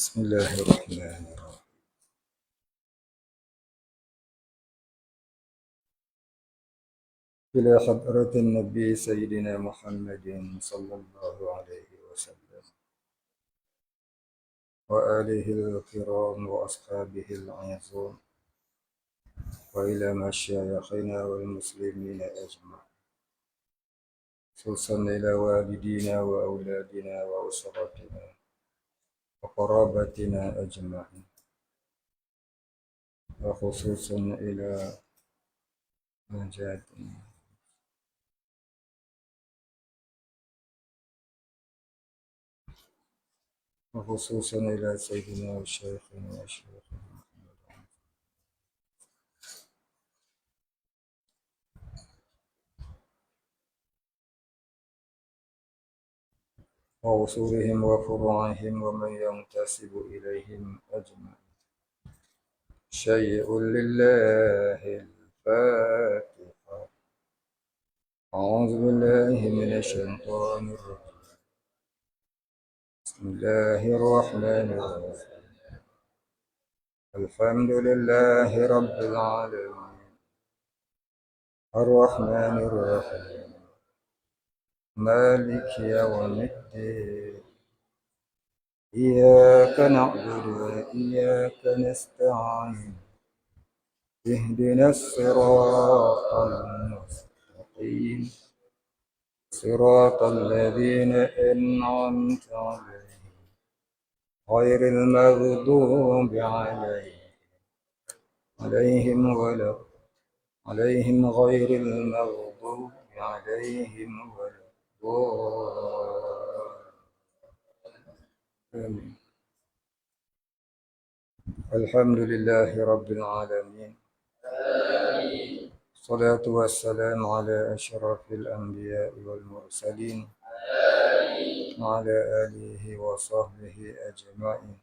بسم الله الرحمن الرحيم. إلى حضرة النبي سيدنا محمد صلى الله عليه وسلم وآله الكرام وأصحابه العظام وإلى مشايخنا والمسلمين أجمعين، خصوصا إلى والدينا وأولادنا وأسرتنا وقرابتنا أجمعين، وخصوصا إلى أجدادنا وخصوصا إلى سيدنا وشيخنا وشيخنا وأصولهم وفروعهم ومن ينتسب إليهم أجمعين. شيء لله الفاتحة. أعوذ بالله من الشيطان الرجيم. بسم الله الرحمن الرحيم. الحمد لله رب العالمين الرحمن الرحيم مالك يوم الدين إياك نعبد وإياك نستعين اهدنا الصراط المستقيم صراط الذين أنعمت عليهم غير المغضوب عليهم غير المغضوب عليهم ولا الضالين. الحمد لله رب العالمين، الصلاة والسلام على أشرف الأنبياء والمرسلين وعلى آله وصحبه أجمعين.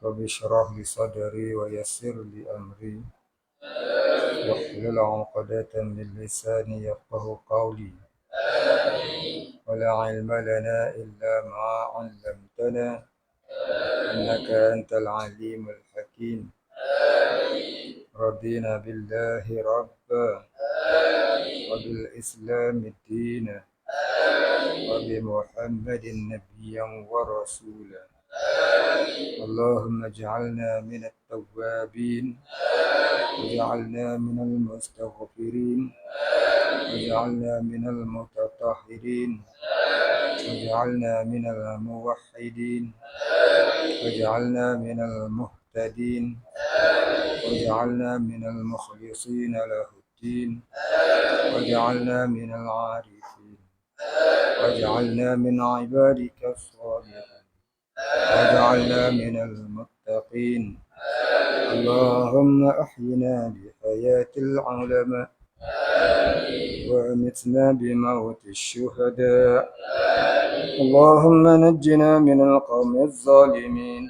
رب اشرح لي صدري ويسر لي أمري واحلل عقدة من لساني يفقه قولي. ولا علم لنا إلا ما علمتنا إنك أنت العليم الحكيم. رضينا بالله ربا وبالإسلام دينا وبمحمد نبيا ورسولا. اللهم اجعلنا من التوابين واجعلنا من المستغفرين واجعلنا من المتطهرين واجعلنا من الموحدين واجعلنا من المهتدين واجعلنا من المخلصين له الدين واجعلنا من العارفين واجعلنا من عبادك الصالحين واجعلنا من المتقين. اللهم أحينا بحياة العلماء وأمتنا بموت الشهداء. اللهم نجنا من القوم الظالمين.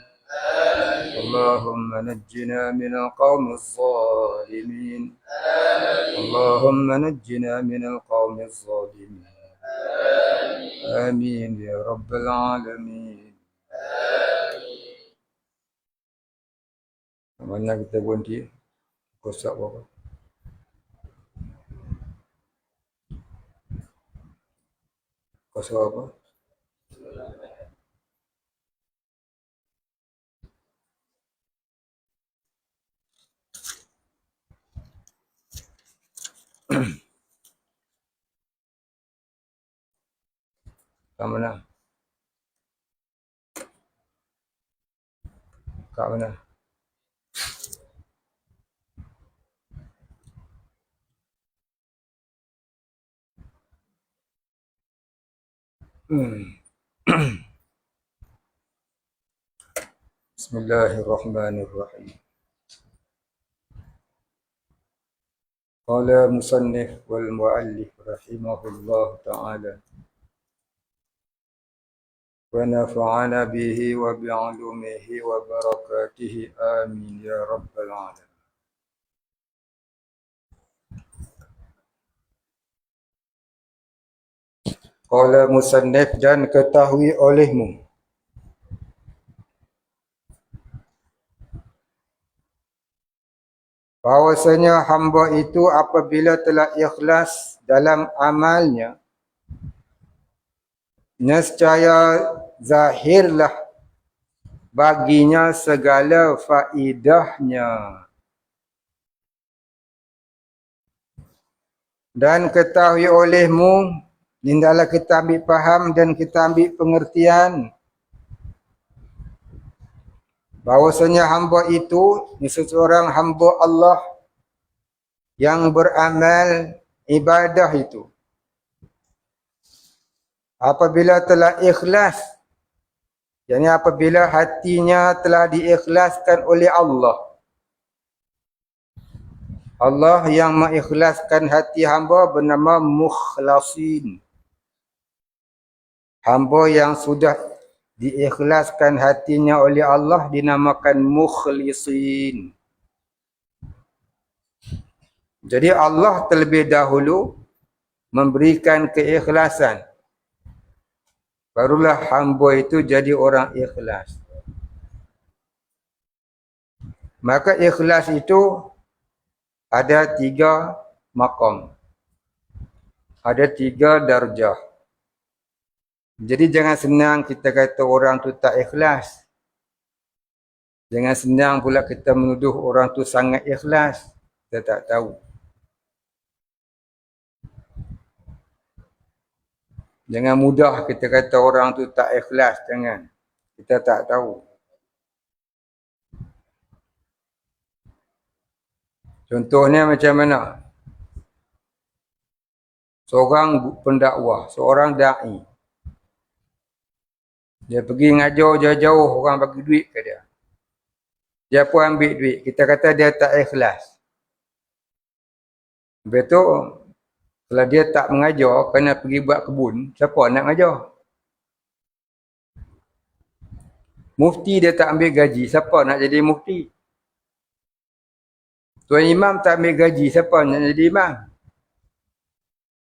اللهم نجنا من القوم الظالمين. اللهم نجنا من القوم الظالمين. آمين يا رب العالمين. Mana kita bunti kosak apa? Kosak apa? Kat mana? Kat mana? Bismillahirrahmanirrahim. Qala musannif wal muallif rahimahullah ta'ala wa nafa'ana bihi wa bi'ulumihi wa barakatihi amin ya rabbal alamin. Qala musannif, dan ketahui olehmu bahwasanya hamba itu apabila telah ikhlas dalam amalnya, nescaya zahirlah baginya segala faedahnya. Dan ketahui olehmu, hendaklah kita ambil faham dan kita ambil pengertian bahwasanya hamba itu seseorang hamba Allah yang beramal ibadah itu. Apabila telah ikhlas, yakni apabila hatinya telah diikhlaskan oleh Allah. Allah yang mengikhlaskan hati hamba bernama mukhlasin. Hamba yang sudah diikhlaskan hatinya oleh Allah dinamakan mukhlisin. Jadi Allah terlebih dahulu memberikan keikhlasan. Barulah hamba itu jadi orang ikhlas. Maka ikhlas itu ada 3 maqam. Ada 3 darjah. Jadi jangan senang kita kata orang tu tak ikhlas. Jangan senang pula kita menuduh orang tu sangat ikhlas. Kita tak tahu. Jangan mudah kita kata orang tu tak ikhlas. Jangan. Kita tak tahu. Contohnya macam mana? Seorang pendakwah, seorang da'i. Dia pergi ngajar jauh-jauh, orang bagi duit ke dia. Dia pun ambil duit. Kita kata dia tak ikhlas. Lepas tu, kalau dia tak mengajar, kena pergi buat kebun, siapa nak mengajar? Mufti dia tak ambil gaji, siapa nak jadi mufti? Tuan Imam tak ambil gaji, siapa nak jadi imam?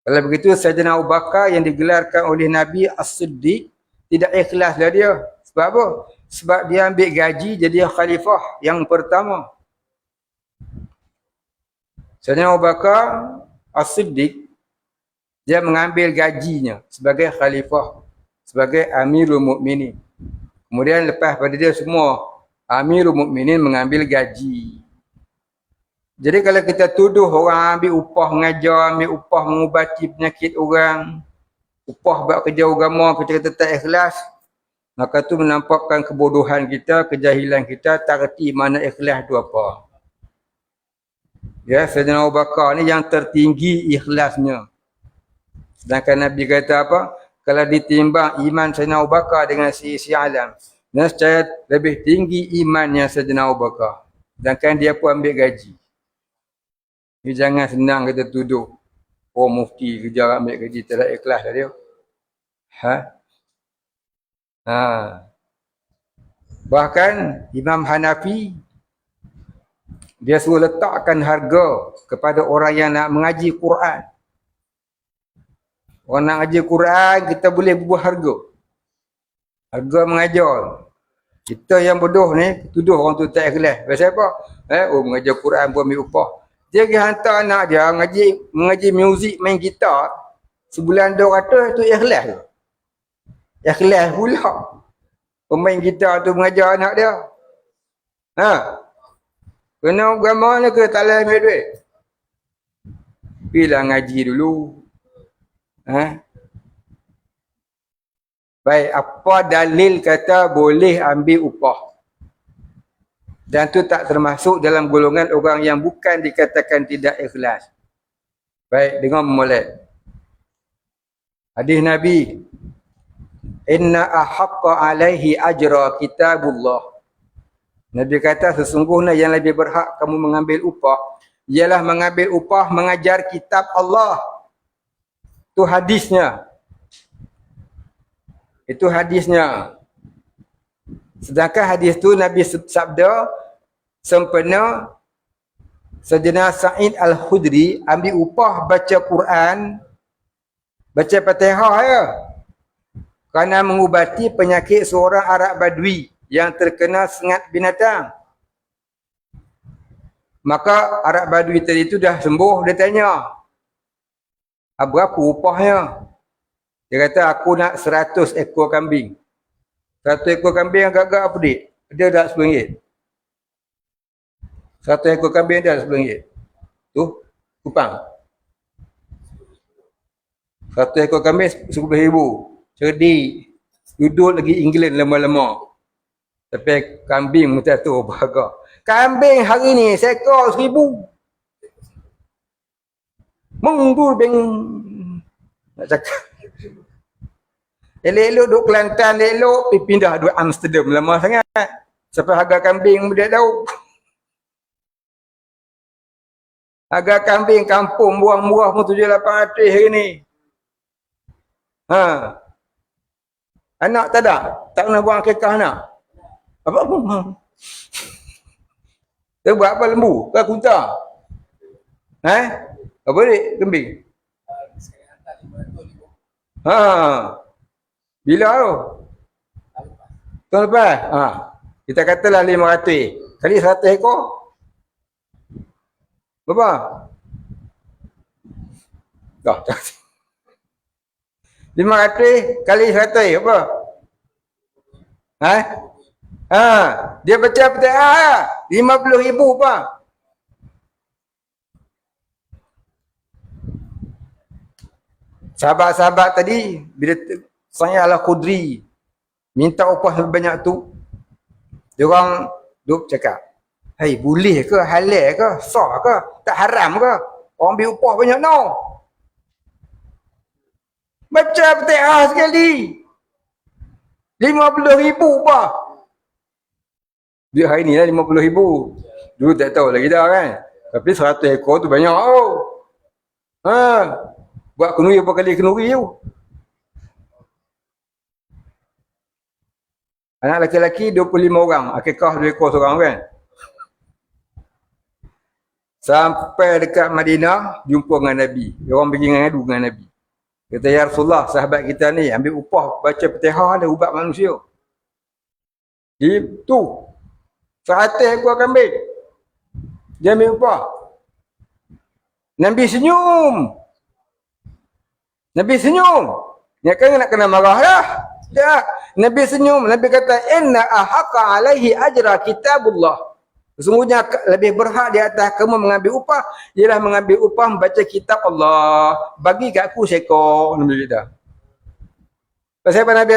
Kalau begitu, Sayyidina Abu Bakar yang digelarkan oleh Nabi As-Siddiq, tidak ikhlaslah dia. Sebab apa? Sebab dia ambil gaji jadi khalifah yang pertama. Sayyidina Abu Bakar As-Siddiq, dia mengambil gajinya sebagai khalifah, sebagai Amirul Mukminin. Kemudian lepas pada dia semua, Amirul Mukminin mengambil gaji. Jadi kalau kita tuduh orang ambil upah mengajar, ambil upah mengubati penyakit orang, upah buat kerja agama, kita kata tak ikhlas, maka tu menampakkan kebodohan kita, kejahilan kita, tak reti mana ikhlas tu apa. Ya, Sayyidina Abu Bakar ni yang tertinggi ikhlasnya. Sedangkan Nabi kata apa? Kalau ditimbang iman Sayyidina Abu Bakar dengan si alam, nescaya lebih tinggi imannya Sayyidina Abu Bakar. Sedangkan dia pun ambil gaji. Jadi jangan senang kita tuduh. Oh mufti kerja ambil gaji, tak ikhlas lah dia. Bahkan Imam Hanafi, dia suruh letakkan harga kepada orang yang nak mengaji Quran. Orang nak mengaji Quran, kita boleh bubuh harga. Harga mengajar. Kita yang bodoh ni, tuduh orang tu tak ikhlas. Pasal apa? Oh mengajar Quran pun ambil upah. Dia pergi hantar anak dia mengaji muzik, main gitar. Sebulan 200 tu ikhlas tu. Ikhlas pula. Pemain gitar tu mengajar anak dia. Kena agama ni ke tak boleh ambil duit? Pergilah ngaji dulu. Baik, apa dalil kata boleh ambil upah? Dan tu tak termasuk dalam golongan orang yang bukan dikatakan tidak ikhlas. Baik, dengar memulai. Hadis Nabi. Inna ahaqqa alaihi ajra kitabullah. Nabi kata sesungguhnya yang lebih berhak kamu mengambil upah ialah mengambil upah mengajar kitab Allah. Itu hadisnya. Itu hadisnya. Sedangkan hadis tu Nabi sabda sempena Sayyidina Sa'id Al-Khudri ambil upah baca Quran, baca Fatihah ya. Kerana mengubati penyakit seorang Arab Badui yang terkena sengat binatang. Maka Arab Badui tadi tu dah sembuh, dia tanya, berapa upahnya? Dia kata, aku nak 100 ekor kambing. 100 ekor kambing agak-agak apa dik? Dia dah RM10. 100 ekor kambing dia dah RM10. Tu, kupang. 100 ekor kambing RM10,000. Cerdik. Duduk lagi England lama-lama. Tapi kambing macam tu berharga. Kambing hari ni seekor RM1,000. Mengdu beng nak cakap. Elok-elok duduk Kelantan, elok pergi pindah duduk Amsterdam lama sangat. Sampai harga kambing dia tahu. Harga kambing kampung murah-murah pun 7-800 hari ni. Anak tak ada? Tak kena buang akikah anak? Apa-apa? Dia buat apa lembu? Ke kuta? Apa ni kambing? Bila tu? Tahun lepas? Kita katalah 500. Kali 100 ekor. Berapa? Dah. 500 kali 100 apa? Dia baca petai 50,000 apa? Sahabat-sahabat tadi bila saya Al-Khudri minta upah sebanyak tu, dia orang duk cakap, "Hei, boleh ke, halal ke, sah ke, tak haram ke? Orang ambil upah banyak no." Baca Fatihah sekali 50,000 apa? Dia hari ni lah 50,000. Dulu tak tahu lagi dah kan. Tapi 100 ekor tu banyak tau. Buat kenuri berapa kali kenuri tu. Anak lelaki 25 orang. Akikah 2 ekor seorang kan. Sampai dekat Madinah, jumpa dengan Nabi. Dia orang pergi ngadu dengan Nabi. Kata, "Ya Rasulullah, sahabat kita ni ambil upah baca Fatihah ada ubat manusia." Itu 100 ekor kambing. Dia ambil upah. Nabi senyum. Nabi senyum. Dia kan nak kena marah dah. Ya. Nabi senyum. Nabi kata, "Inna ahaqqa alaihi ajra kitabullah." Sesungguhnya lebih berhak di atas kamu mengambil upah ialah mengambil upah membaca kitab Allah. Bagi kat aku sekor. Nabi kata. Pasal apa Nabi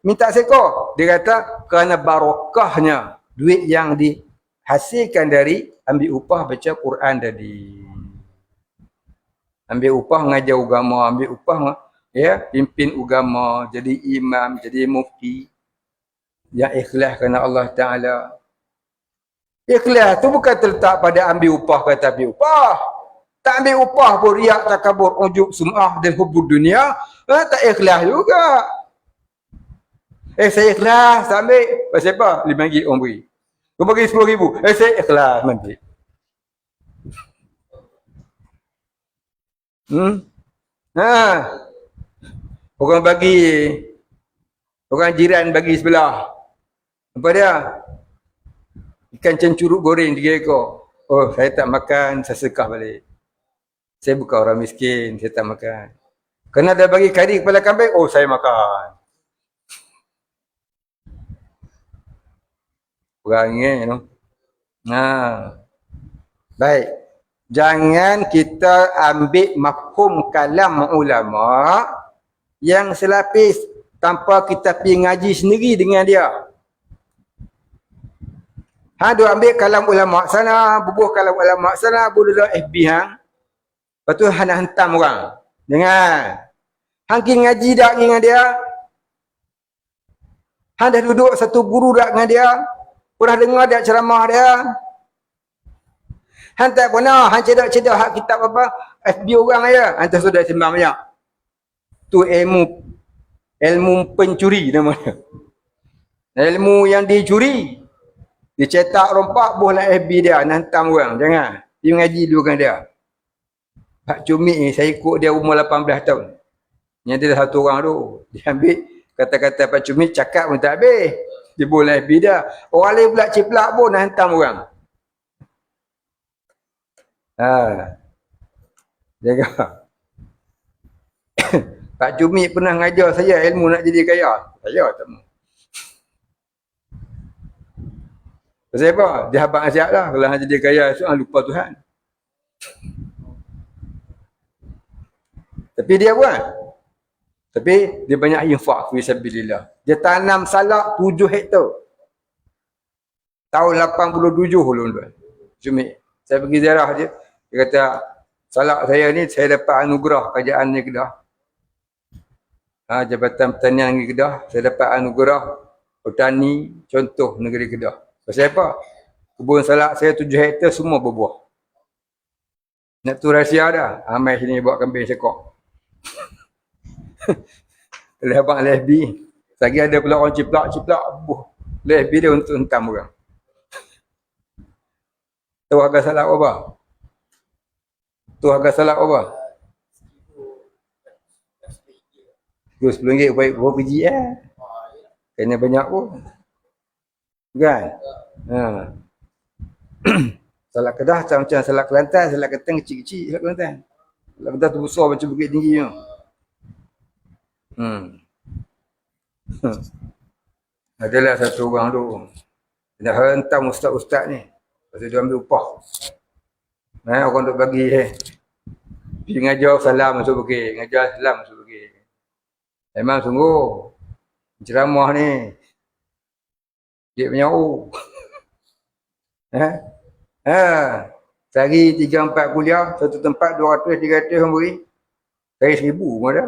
minta sekor? Dia kata kerana barakahnya duit yang dihasilkan dari ambil upah baca Quran tadi. Ambil upah mengajar agama, ambil upah pimpin agama, jadi imam, jadi mufti. Yang ikhlas kerana Allah Ta'ala. Ikhlas tu bukan terletak pada ambil upah kata ambil upah. Tak ambil upah pun riak, takabur, ujub, sum'ah dan hubud dunia. Tak ikhlas juga. Saya ikhlas, tak ambil. Pasal apa? RM5 orang beri. Kau bagi RM10,000. Saya ikhlas, ambil. Orang bagi, orang jiran bagi sebelah. Apa dia? Ikan cencuruk goreng 3 ekor. Oh, saya tak makan, saya sedekah balik. Saya bukan orang miskin, saya tak makan. Kena dah bagi kari kepala kambing, oh saya makan. Kurang you know. Baik. Jangan kita ambil mafhum kalam ulama yang selapis tanpa kita pergi ngaji sendiri dengan dia. Dia ambil kalam ulama sana, bubuh kalam ulama sana, bubuh dalam FB hang. Lepas tu nak hentam orang. Jangan. Hang pergi ngaji dak dengan dia. Hang dah duduk satu guru dak dengan dia. Pernah dengar dak ceramah dia. Hang tak pernah, hang cedak-cedak hak kitab apa, FB orang aja. Hang tu sudah sembang banyak. Tu ilmu pencuri namanya. Ilmu yang dicuri. Dia cetak rompak boh lah FB dia, nak hantam orang. Jangan. Dia mengaji dulu dengan dia. Pak Cumik ni, saya ikut dia umur 18 tahun. Yang dia satu orang tu. Dia ambil kata-kata Pak Cumik, cakap pun tak habis. Dia boh lah FB dia. Orang lain pula ciplak pun nak hantam orang. Ha, jaga. Pak Cumi pernah ngajar saya ilmu nak jadi kaya. Saya tak mau. Pasal apa? Dia habaq nasihat lah. Kalau nak jadi kaya, so, lupa Tuhan. Tapi dia buat. Tapi dia banyak infak fisabilillah. Dia tanam salak 7 hektar. Tahun 87 tuan-tuan. Cumi. Saya pergi ziarah dia. Dia kata, salak saya ni saya dapat anugerah kerajaan ni Kedah. Jabatan Pertanian Negeri Kedah. Saya dapat anugerah petani contoh negeri Kedah. Pasal apa? Kebun salak saya 7 hektar semua berbuah. Nak tu rahsia dah. Amai sini buat kambing sekok. Abang lesbi. Lagi ada pula orang ciplak-ciplak. Lesbi dia untuk hentam orang. Tahu harga salak apa? Tu harga salak apa? RM10 berapa biji Kena banyak pun. Kan? Salak Kedah macam salak Kelantan, salak Kelantan kecil-kecil salak Kelantan. Salak Kedah tu besar macam bukit tinggi tu. Adalah satu orang tu. Dia hentam ustaz-ustaz ni. Lepas tu dia ambil upah. Orang duk bagi pergi ngajar salam masuk bukit. Ngajar salam masuk bukit. Memang sungguh. Ceramah ni. Dia punya Sehari 3-4 kuliah. Satu tempat 200-300 orang beri. Sehari 1,000 pun ada.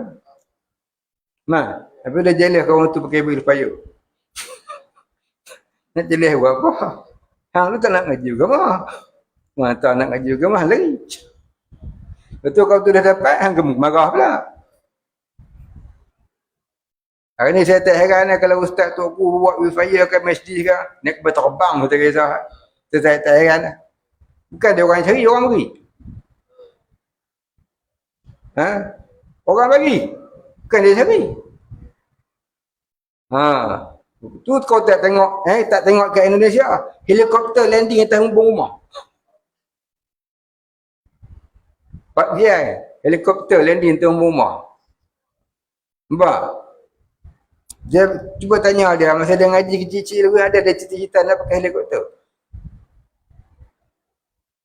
Tapi dah jelas kawan tu pakai bil payung. Nak jelas buat apa? Hang lu tak nak ngaji ke mah? Tak nak ngaji ke mah lagi. Betul kau tu dah dapat, hang gemuk marah pula. Hari ni saya tak heran kalau ustaz tu aku buat wifi kat masjid ke, naik kapal terbang pun tak kisah. Saya tak heran. Bukan dia orang cari, orang beri. Orang bagi. Bukan dia cari. Tu kau tak tengok, tak tengok kat Indonesia, helikopter landing atas hubung rumah. Pak dia, helikopter landing atas hubung rumah. Nampak? Dia cuba tanya dia, masa dia ngaji kecil-kecil dulu ada cita-cita nak pakai helikopter.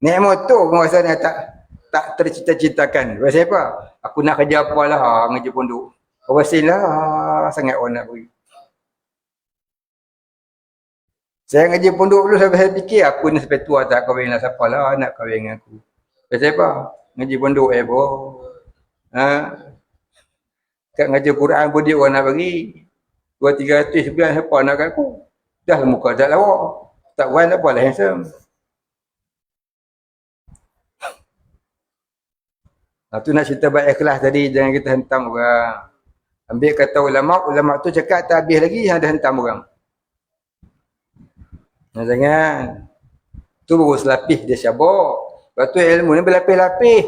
Naik motor pun rasa dia tak tercita-citakan. Pasal apa? Aku nak kerja apalah ngaji pondok. Wasilah sangat orang nak pergi. Saya ngaji pondok dulu saya fikir aku ni sampai tua tak kahwin lah siapa lah nak kahwin dengan aku. Pasal apa? Ngaji pondok boh. Kat ngaji Quran pun dia orang nak bagi. 200-300 sebulan siapa nak kat aku. Dah muka tak lawak. Tak wan apa lah handsome. Tu nak cerita baik ikhlas tadi, jangan kita hentam orang. Ambil kata ulama tu cakap tak habis lagi yang ada hentam orang. Jangan. Tu baru selapis dia syabak. Lepas tu ilmu ni berlapis-lapis.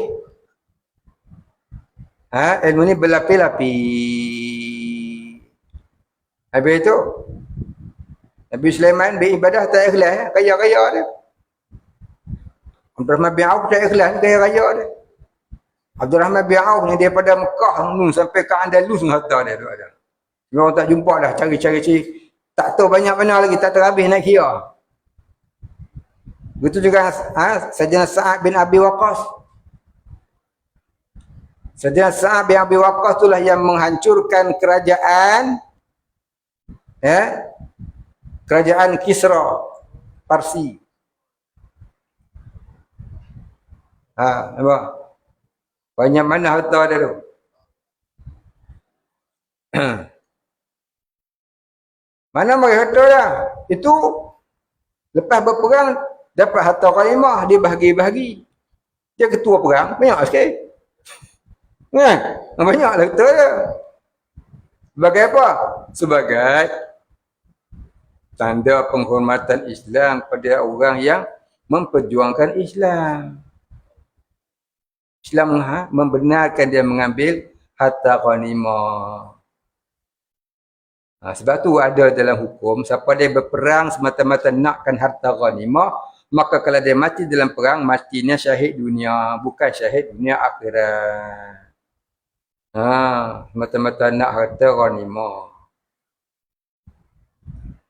Ilmu ni berlapis-lapis. Habis tu Nabi Sulaiman beribadah tak ikhlas, kaya-kaya dia. Abdul Rahman bin Auf tak ikhlas, kaya-kaya dia. Abdul Rahman bin Auf ni daripada Mekah sampai ke Andalus harta dia tu ada. Orang tak jumpa dah, cari-cari tak tahu banyak mana lagi, tak terhabis nak kira. Begitu juga Sayyidina Sa'ad bin Abi Waqqas. Sayyidina Sa'ad bin Abi Waqqas itulah yang menghancurkan kerajaan kerajaan Kisra Parsi. Nampak? Banyak mana harta dia tu. Mana bagi harta dah? Itu lepas berperang dapat harta ghanimah, dia bahagi-bahagi. Dia ketua perang, banyak sikit. Kan? Banyak lah harta dia. Sebagai apa? Sebagai tanda penghormatan Islam pada orang yang memperjuangkan Islam. Islam membenarkan dia mengambil harta ghanimah. Sebab tu ada dalam hukum, siapa dia berperang semata-mata nakkan harta ghanimah, Maka kalau dia mati dalam perang, matinya syahid dunia, bukan syahid dunia akhirat. Mata-mata nak harta ghanimah.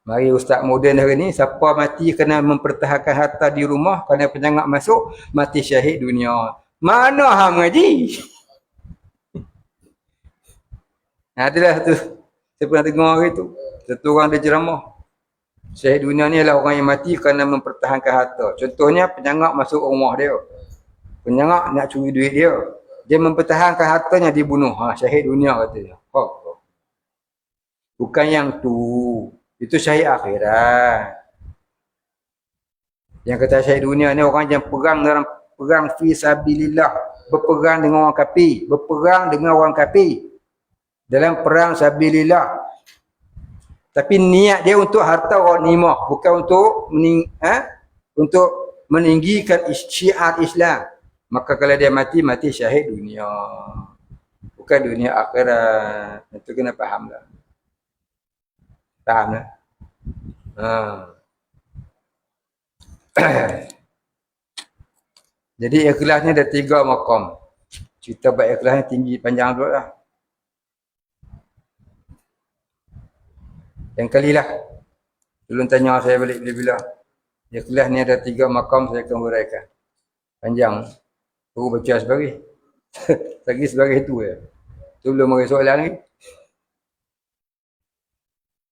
Mari ustaz moden hari ni, siapa mati kena mempertahankan harta di rumah, kena penyangak masuk, mati syahid dunia. Mana hang ngaji? Itulah tu. Saya pernah dengar hari tu. Satu orang dia ceramah. Syahid dunia ni adalah orang yang mati kerana mempertahankan harta. Contohnya penyangak masuk rumah dia. Penyangak nak curi duit dia. Dia mempertahankan hartanya dibunuh. Syahid dunia katanya. Bukan yang tu. Itu syahid akhirat. Yang kata syahid dunia ni orang yang perang dalam perang fi sabilillah. Berperang dengan orang kafir. Berperang dengan orang kafir. Dalam perang sabilillah. Tapi niat dia untuk harta ghanimah, bukan untuk meninggikan syiar Islam. Maka kalau dia mati, mati syahid dunia. Bukan dunia akhirat. Itu kena fahamlah. Fahamlah. Jadi ikhlas ni ada 3 makam. Cerita bab ikhlas ni tinggi panjang dulu lah. Yang kalilah. Belum tanya saya balik bila-bila. Ikhlas ni ada 3 makam, saya akan huraikan. Panjang. Baru baca sebagai. Lagi sebagai itu ya. Itu belum ada soalan lagi.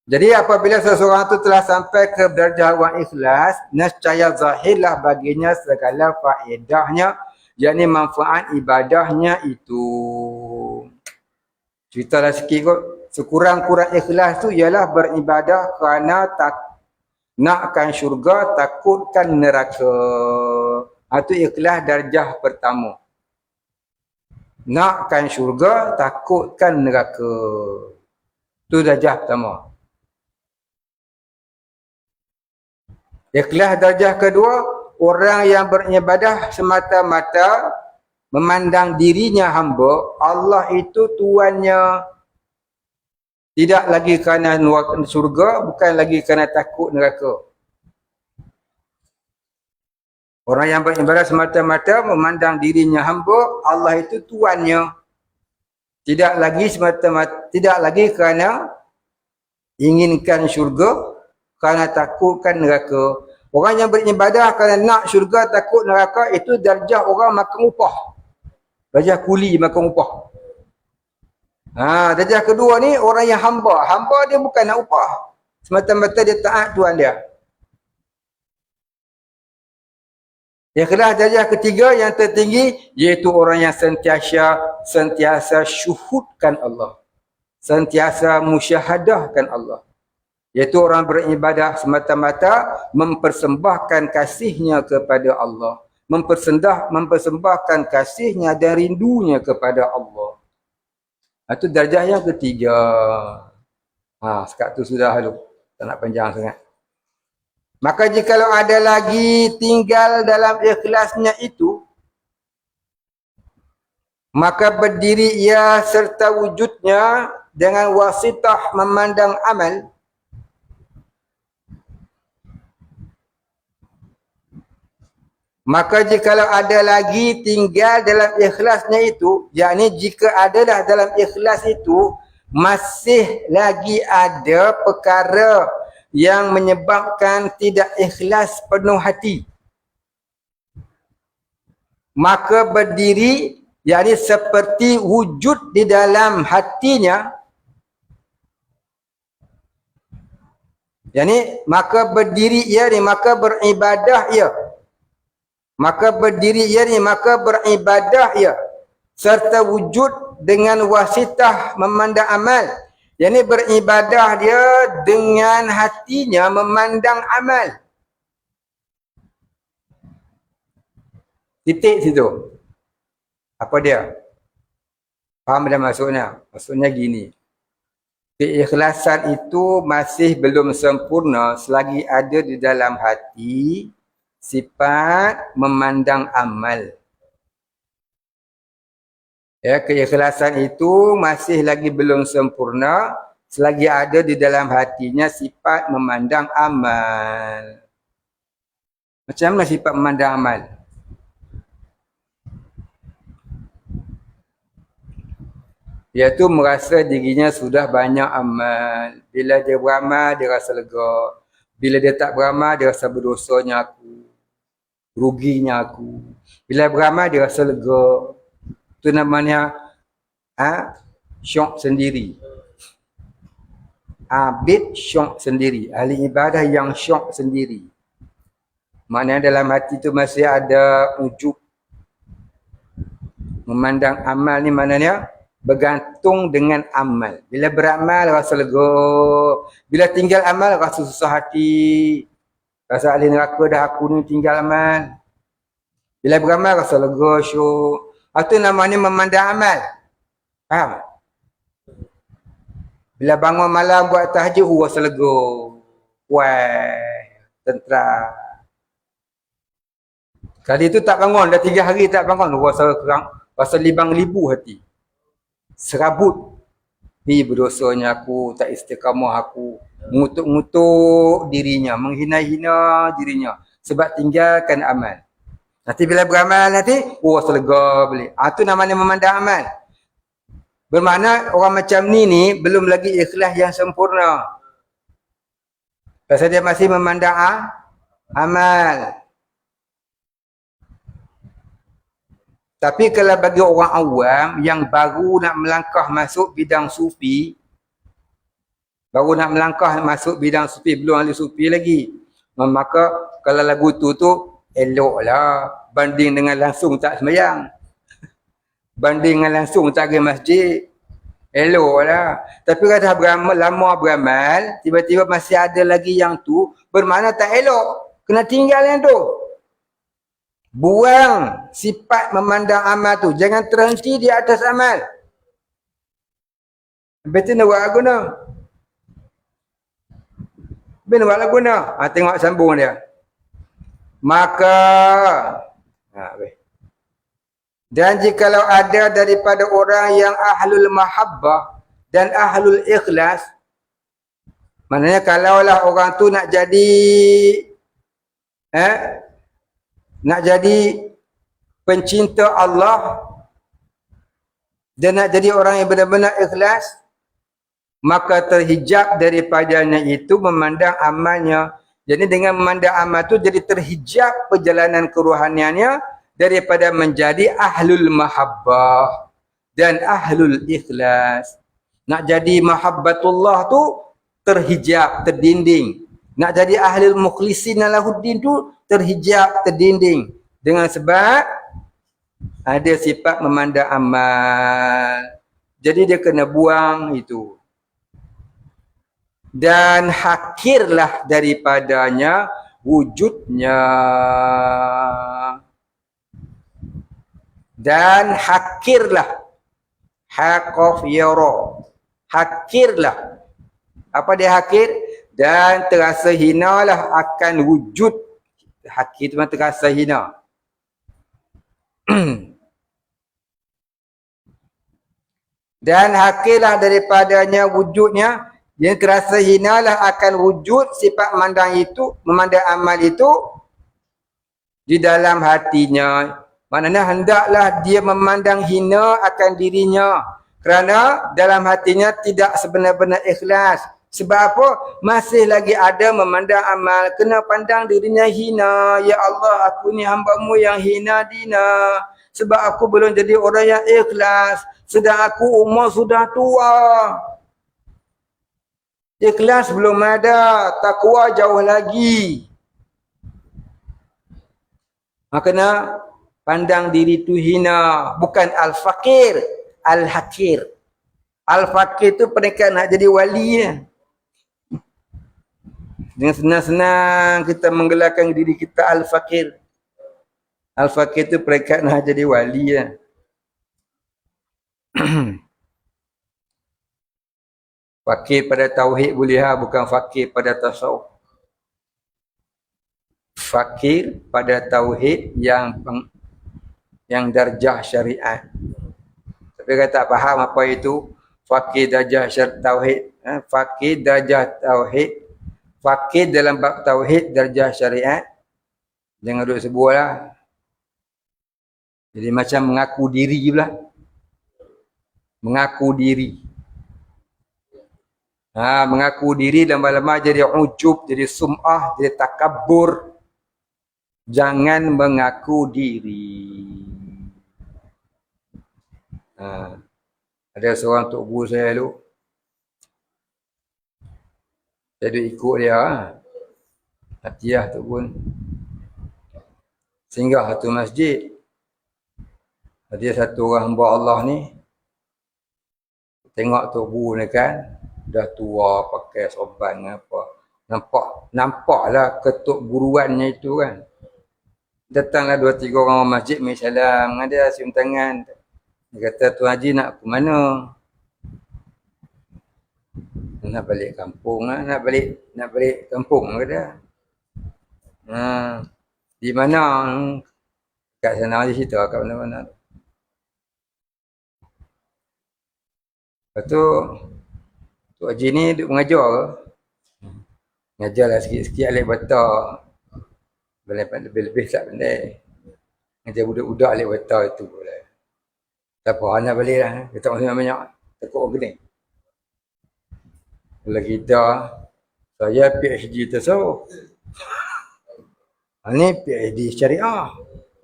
Jadi apabila seseorang itu telah sampai ke darjah orang ikhlas, nescaya zahirlah baginya segala faedahnya, yakni manfaat ibadahnya itu. Ceritalah sikit kot. Sekurang-kurang ikhlas tu ialah beribadah kerana nakkan syurga, takutkan neraka. Itu ikhlas darjah pertama. Nakkan syurga, takutkan neraka. Itu darjah pertama. Ikhlas darjah kedua, orang yang beribadah semata-mata memandang dirinya hamba, Allah itu tuannya. Tidak lagi kerana syurga, bukan lagi kerana takut neraka. Orang yang beribadah semata-mata memandang dirinya hamba, Allah itu tuannya. Tidak lagi semata-mata, tidak lagi kerana inginkan syurga, kerana takutkan neraka. Orang yang beribadah kerana nak syurga, takut neraka, itu darjah orang makan upah. Darjah kuli makan upah. Darjah kedua ni orang yang hamba. Hamba dia bukan nak upah. Semata-mata dia taat Tuhan dia. Ikhlas darjah ketiga yang tertinggi, iaitu orang yang sentiasa syuhudkan Allah. Sentiasa musyahadahkan Allah. Iaitu orang beribadah semata-mata mempersembahkan kasihnya kepada Allah. Mempersembahkan kasihnya dan rindunya kepada Allah. Itu darjah yang ketiga. Sekat tu sudah lalu. Tak nak panjang sangat. Maka jikalau ada lagi tinggal dalam ikhlasnya itu, maka berdiri ia serta wujudnya dengan wasitah memandang amal. Maka jikalau ada lagi tinggal dalam ikhlasnya itu, yakni jika adalah dalam ikhlas itu, masih lagi ada perkara yang menyebabkan tidak ikhlas penuh hati. Maka berdiri, yakni seperti wujud di dalam hatinya, yakni maka berdiri ia ni, maka beribadah ia. Maka berdiri ia ni, maka beribadah ia. Serta wujud dengan wasitah memandang amal. Yang ni beribadah dia dengan hatinya memandang amal. Titik situ. Apa dia? Faham dah maksudnya? Maksudnya gini. Keikhlasan itu masih belum sempurna selagi ada di dalam hati sifat memandang amal. Ya, keikhlasan itu masih lagi belum sempurna selagi ada di dalam hatinya sifat memandang amal. Macam mana sifat memandang amal? Iaitu merasa dirinya sudah banyak amal. Bila dia beramal, dia rasa lega. Bila dia tak beramal, dia rasa berdosanya aku. Ruginya aku. Bila beramal, dia rasa lega. Itu namanya syok sendiri. Abid syok sendiri. Ahli ibadah yang syok sendiri. Maknanya dalam hati tu masih ada ujub. Memandang amal ni maknanya bergantung dengan amal. Bila beramal rasa lega. Bila tinggal amal rasa susah hati. Rasa ahli neraka dah aku ni tinggal amal. Bila beramal rasa lega syuk. Itu namanya memandang amal. Faham? Bila bangun malam buat tahajud rasa lega. Wah, tentera. Kali itu tak bangun, dah 3 hari tak bangun, rasa kerang, rasa libang-libu hati. Serabut. Ni berdosanya aku, tak istiqamah aku. Mengutuk-ngutuk dirinya, menghina-hina dirinya. Sebab tinggalkan amal. Nanti bila beramal nanti, rasa lega balik. Itu namanya memandang amal. Bermakna orang macam ni belum lagi ikhlas yang sempurna. Pasal dia masih memandang amal. Tapi kalau bagi orang awam yang baru nak melangkah masuk bidang sufi, belum ahli sufi lagi, maka kalau lagu tu eloklah banding dengan langsung tak sembahyang. Banding dengan langsung tak pergi masjid, eloklah. Tapi kalau dah beramal, lama beramal, tiba-tiba masih ada lagi yang tu, bermakna tak elok. Kena tinggal yang tu. Buang sifat memandang amal tu. Jangan terhenti di atas amal. Habis tu nak buat apa guna? Habis nak buat apa guna? Tengok sambung dia. Maka dan jikalau ada daripada orang yang ahlul mahabbah dan ahlul ikhlas, maknanya kalaulah orang tu nak jadi pencinta Allah dan nak jadi orang yang benar-benar ikhlas, maka terhijab daripadanya itu memandang amalnya. Jadi dengan memandang amal tu jadi terhijab perjalanan kerohaniannya daripada menjadi ahlul mahabbah dan ahlul ikhlas. Nak jadi mahabbatullah tu terhijab, terdinding. Nak jadi ahlul mukhlisin lahuddin tu terhijab, terdinding. Dengan sebab ada sifat memandang amal. Jadi dia kena buang itu. Dan hakirlah daripadanya wujudnya. Dan hakirlah. Haqaf yara. Hakirlah. Apa dia hakir? Dan terasa hinalah akan wujud. Hakir itu terasa hina. Dan hakirlah daripadanya wujudnya. Yang terasa hinalah akan wujud sifat memandang amal itu di dalam hatinya. Maknanya hendaklah dia memandang hina akan dirinya. Kerana dalam hatinya tidak sebenar-benar ikhlas. Sebab apa? Masih lagi ada memandang amal. Kena pandang dirinya hina. Ya Allah, aku ni hamba-Mu yang hina dina. Sebab aku belum jadi orang yang ikhlas. Sedang aku umur sudah tua. Ikhlas belum ada. Takwa jauh lagi. Maknanya pandang diri tu hina. Bukan al-fakir. Al-hakir. Al-fakir tu peringkat nak jadi wali ya. Dengan senang-senang kita menggelarkan diri kita al-fakir. Al-fakir tu peringkat nak jadi wali ya. Fakir pada tauhid boleh bukan fakir pada tasawuf. Fakir pada tauhid yang darjah syariat. Tapi kalau tak faham apa itu fakir darjah tauhid, fakir darjah tauhid, fakir dalam bab tauhid darjah syariat, Jangan duduk sebut lah. Jadi macam mengaku diri pula. Mengaku diri. Mengaku diri lama-lama jadi ujub, jadi sum'ah, jadi takabur. Jangan mengaku diri. Ada seorang tok guru saya dulu. Saya duduk ikut dia. Hatiah tu pun. Singgah satu masjid. Dia satu orang hamba Allah ni. Tengok tok guru ni kan. Dah tua pakai sorban apa. Nampaklah ketuk guruannya itu kan. Datanglah 2-3 orang masjid mai salam dengan dia, cium tangan. Dia kata, Tuan Haji nak ke mana? Nak balik kampung lah. Nak balik kampung kata. Di mana? Kat sana di situ, kat mana-mana. Lepas tu, Tok Haji ni duduk mengajar ke? Mengajarlah sikit-sikit alik bata. Lebih-lebih tak pandai. Mengajar budak-budak alik bata itu boleh. Tak apa, nak balik lah. Kita masih banyak. Takut orang kening. Kalau kita, saya PhD tasawuf. Ini PhD syariah.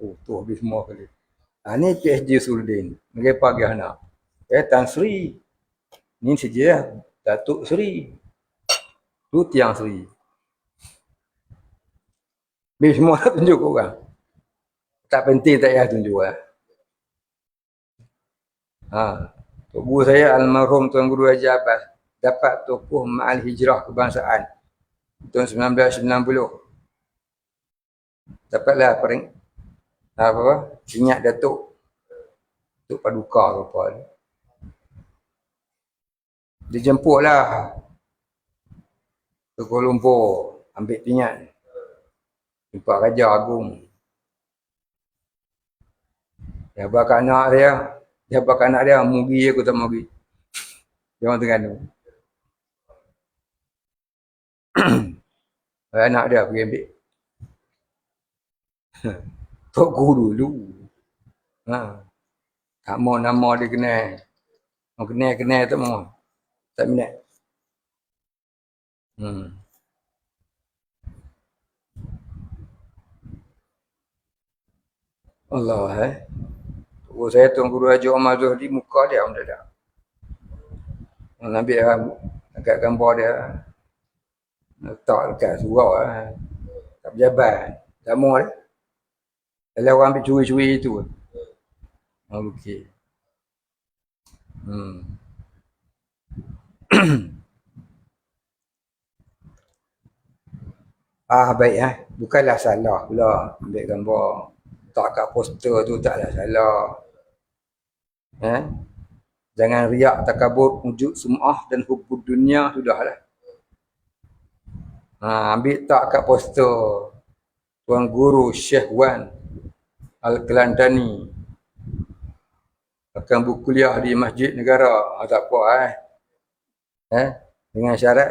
Tu habis semua kali. Ini PhD Usuluddin. Mereka pagi anak. Tan Sri. Ini saja Datuk Sri. Tu Tiang Sri. Habis semua nak tunjuk orang. Tak penting tak payah tunjuk lah. Tok guru saya almarhum Tuan Guru Haji Abbas dapat tokoh Ma'al Hijrah Kebangsaan tahun 1990. Dapatlah ingat Datuk Paduka ke apa. Dia jemputlah ke Kuala Lumpur ambil pingat. Jumpa Raja Agung. Dia bakal anak dia. Dia bakal anak dia, mugi aku tak mugi. Dia orang Terengganu. Anak dia pergi ambil. Tok guru dulu. Tak mau nama dia kenal. Mau kenal tak mau. Tak minat. Allah Guru saya Tuan Guru Haji Omar Zuhdi, muka dia orang dah. Ambil dekat gambar dia. Letak dekat surau lah. Tak pejabat. Tak mau dia. Kalau orang ambil curi-curi itu. Okey. Baik Bukanlah salah pula ambil gambar. Tak kat poster tu taklah salah. Jangan riak, takabur, wujud sum'ah dan hubbud dunia, sudahlah. Ambil tak kat poster Tuan Guru Syekh Wan Al-Kelantan akan berkuliah di Masjid Negara. Tak apa dengan syarat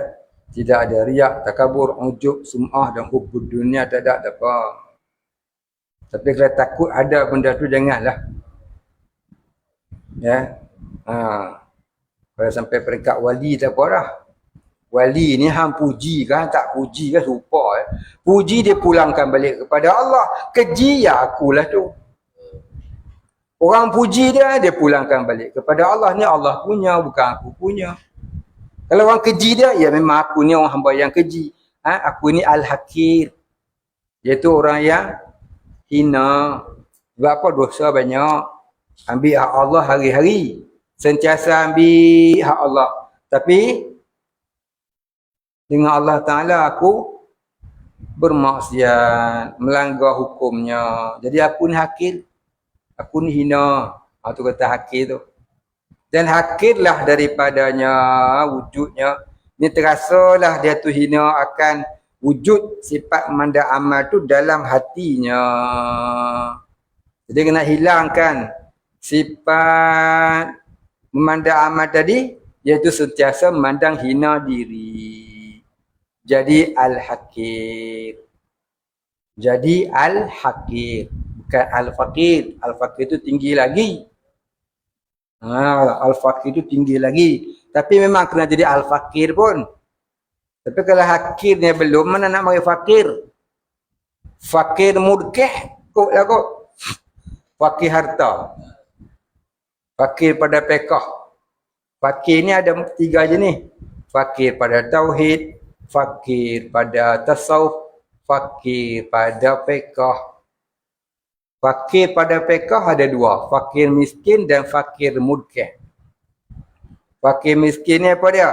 tidak ada riak, takabur, wujud sum'ah dan hubbud dunia, tak ada apa. Tapi kalau takut ada benda tu janganlah. Kalau sampai peringkat wali tak apa dah. Wali ni hang puji kan, tak puji kan serupa. Puji dia pulangkan balik kepada Allah. Keji ya akulah tu. Orang puji dia pulangkan balik kepada Allah. Ni Allah punya, bukan aku punya. Kalau orang keji dia, ya memang aku ni orang hamba yang keji. Aku ni al-hakir. Iaitu orang yang hina. Sebab apa? Dosa banyak. Ambil hak Allah hari-hari. Sentiasa ambil hak Allah. Tapi dengan Allah Ta'ala aku bermaksiat, melanggar hukumnya. Jadi aku ni hakir. Aku ni hina. Itu kata hakir tu. Dan hakirlah daripadanya wujudnya. Ni terasalah dia tu hina akan wujud sifat memandang amal tu dalam hatinya. Jadi kena hilangkan sifat memandang amal tadi, iaitu sentiasa memandang hina diri. Jadi al-hakir. Jadi al-hakir, bukan al-fakir. Al-fakir itu tinggi lagi. Al-fakir itu tinggi lagi. Tapi memang kena jadi al-fakir pun. Tapi kalau hakirnya belum, mana nak mari fakir? Fakir murkeh, kot lah kot. Fakir harta. Fakir pada pekah. Fakir ni ada 3 jenis. Fakir pada tauhid, fakir pada tasawuf, fakir pada pekah. Fakir pada pekah ada 2. Fakir miskin dan fakir murkeh. Fakir miskin ni apa dia?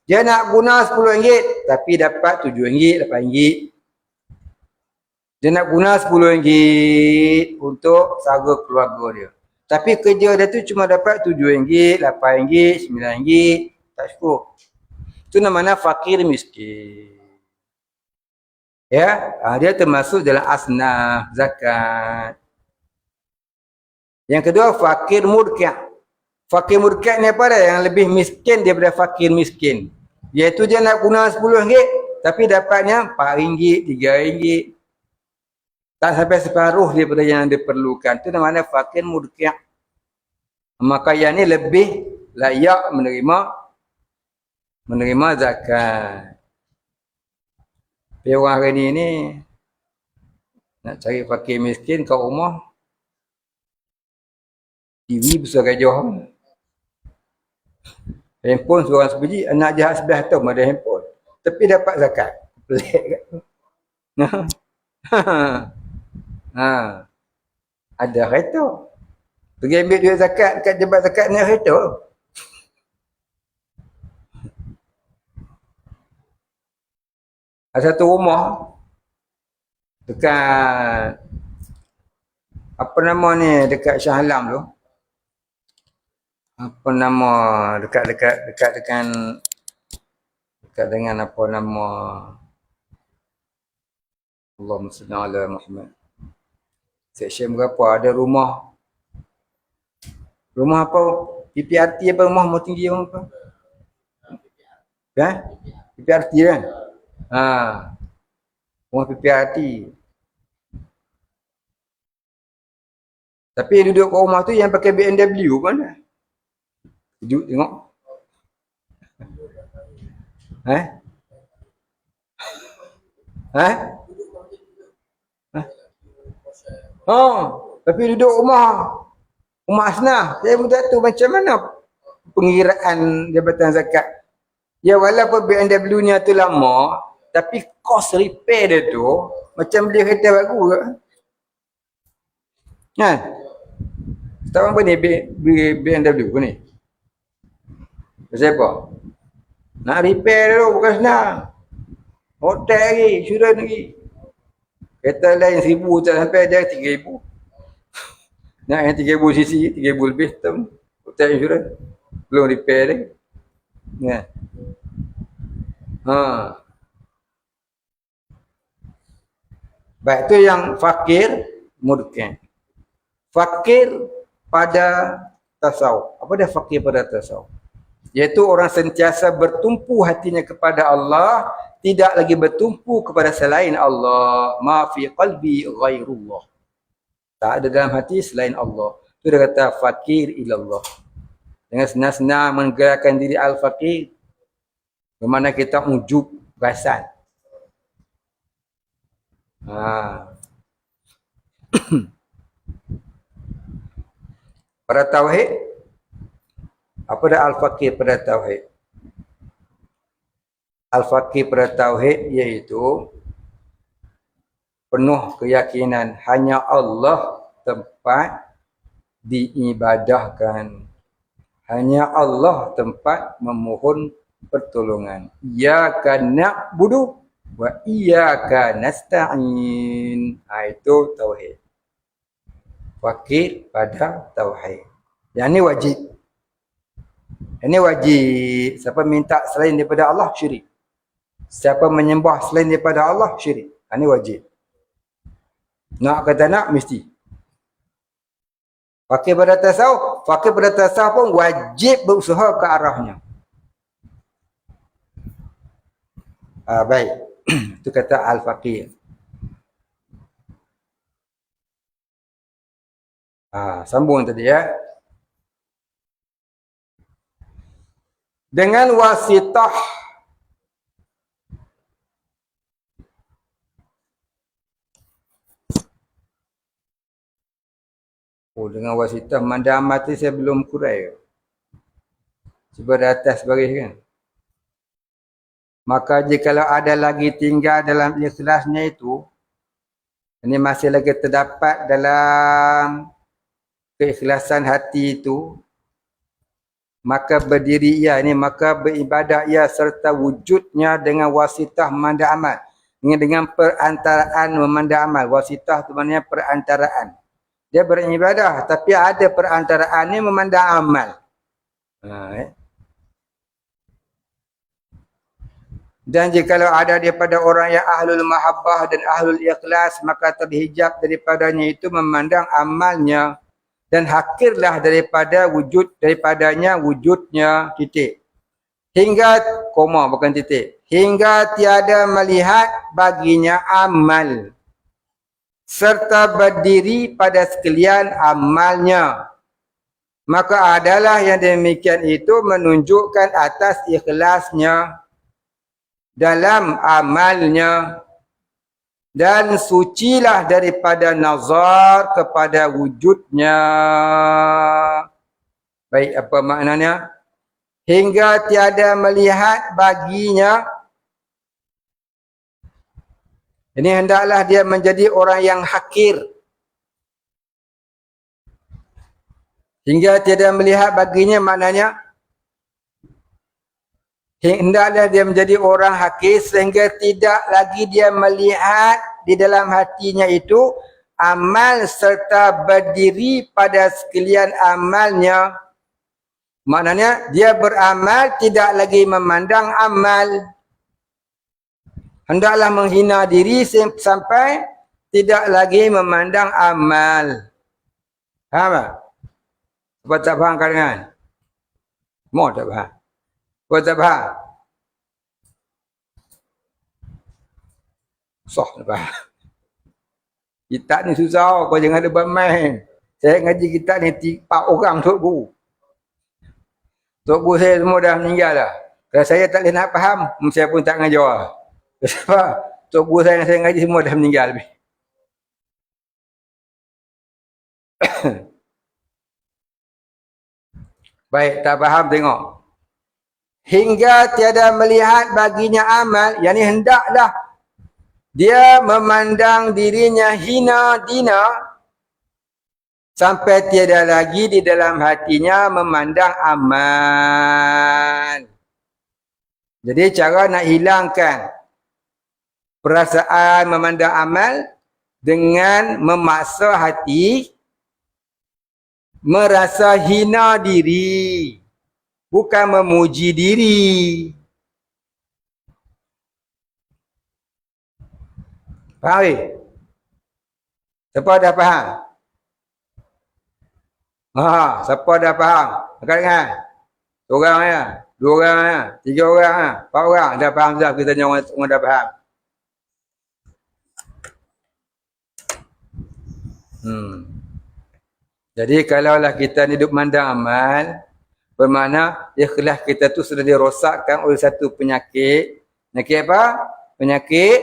Dia nak guna RM10 tapi dapat RM7, RM8. Dia nak guna RM10 untuk sara keluarga dia. Tapi kerja dia tu cuma dapat RM7, RM8, RM9. Tak cukup. Itu namanya fakir miskin. Ya, dia termasuk dalam asnaf zakat. Yang kedua, fakir murkih. Fakir murkih ni apa dia? Yang lebih miskin daripada fakir miskin. Iaitu dia nak guna RM10 tapi dapatnya RM4, RM3. Tak sampai separuh daripada yang diperlukan. Itu namanya fakir murkih. Maka yang ni lebih layak menerima zakat. Tapi orang hari ni nak cari fakir miskin kat rumah, TV besar gajah. Handphone seorang sebiji, anak jahat sebelah tu ada handphone. Tapi dapat zakat. Pelik kat tu. Ada kereta. Pergi ambil duit zakat dekat jebat zakat ni kereta. Ada satu rumah dekat apa nama ni, dekat Shah Alam tu. Apa nama, dekat dengan apa nama, Allahumma salli ala Muhammad. Seksyen berapa ada rumah apa, PPRT apa, rumah tinggi orang apa? PPRT kan? Rumah PPRT. Tapi duduk kat rumah tu yang pakai BMW mana? Duduk tengok. Tapi duduk rumah asnaf. Saya pun tak tahu macam mana pengiraan jabatan zakat. Ya, walaupun BMW-nya tu lama, tapi kos repair dia tu macam beli kereta baru ke. Kan? Tahu apa ni BMW ke ni? Pasal apa? Nak repair tu bukan senang. Hotel lagi, insurans lagi. Kereta lain 1,000 tak sampai, dia 3,000. Nak yang 3,000 cc, 3,000 lebih tahun. Hotel insurans. Belum repair lagi. Ya. Baik, tu yang fakir murkih. Fakir pada tasawuf. Apa dia fakir pada tasawuf? Iaitu orang sentiasa bertumpu hatinya kepada Allah, tidak lagi bertumpu kepada selain Allah. Ma fi qalbi ghairullah. Tak ada dalam hati selain Allah. Itu dia kata fakir ilallah. Dengan senang-senang menggerakkan diri al-fakir, bagaimana kita ujub perasan. Pada tauhid, apa dah al-fakir pada tauhid? Al-fakir pada tauhid iaitu penuh keyakinan hanya Allah tempat diibadahkan. Hanya Allah tempat memohon pertolongan. Iyyaka na'budu wa iyyaka nasta'in. Itu tauhid. Fakir pada tauhid. Yang ni wajib. Ini wajib. Siapa minta selain daripada Allah, syirik. Siapa menyembah selain daripada Allah, syirik. Ini wajib. Nak kata nak, mesti. Fakir pada tasawuf. Fakir pada tasawuf pun wajib berusaha ke arahnya. Baik. Itu kata al-fakir. Sambung tadi ya. Dengan wasitah. Dengan wasitah mandang mati saya belum kurai. Cuba di atas baris kan. Maka jikalau ada lagi tinggal dalam ikhlasnya itu, ini masih lagi terdapat dalam keikhlasan hati itu, maka berdiri ia ini, maka beribadah ia serta wujudnya dengan wasitah memandang amal. Dengan perantaraan memandang amal. Wasitah itu maknanya perantaraan. Dia beribadah tapi ada perantaraan ni memandang amal. Dan jikalau ada daripada orang yang ahlul mahabbah dan ahlul ikhlas, maka terhijab daripadanya itu memandang amalnya dan hakirlah daripadanya wujudnya titik. Hingga koma bukan titik. Hingga tiada melihat baginya amal serta berdiri pada sekalian amalnya. Maka adalah yang demikian itu menunjukkan atas ikhlasnya dalam amalnya dan sucilah daripada nazar kepada wujudnya. Baik, apa maknanya? Hingga tiada melihat baginya. Ini hendaklah dia menjadi orang yang hakir. Hingga tiada melihat baginya maknanya hendaklah dia menjadi orang hakir sehingga tidak lagi dia melihat di dalam hatinya itu amal serta berdiri pada sekalian amalnya. Maknanya dia beramal tidak lagi memandang amal. Hendaklah menghina diri sampai tidak lagi memandang amal. Faham tak? Apa tak faham kalangan? Mau tak faham? Apa tak faham? Susah tak faham. Kitab ni susah, kau jangan ada bermain. Saya ngaji kitab ni 4 orang Tok Guru. Tok Guru saya semua dah meninggal dah. Kalau saya tak boleh nak faham, saya pun tak ngajar. Sebab Tok Guru saya yang saya ngaji semua dah meninggal lebih. Baik, tak faham tengok. Hingga tiada melihat baginya amal, yakni hendaklah dia memandang dirinya hina dina sampai tiada lagi di dalam hatinya memandang amal. Jadi cara nak hilangkan perasaan memandang amal dengan memaksa hati merasa hina diri, bukan memuji diri. Faham? Siapa dah faham? Siapa dah faham? Angkat tangan. Seorang ya, 2 orang ya, 3 orang ya, 4 orang dah faham dah. Kita tanya orang dah faham. Jadi kalaulah kita hidup mandang amal, bermakna ikhlas kita tu sudah dirosakkan oleh satu penyakit. Penyakit apa? Penyakit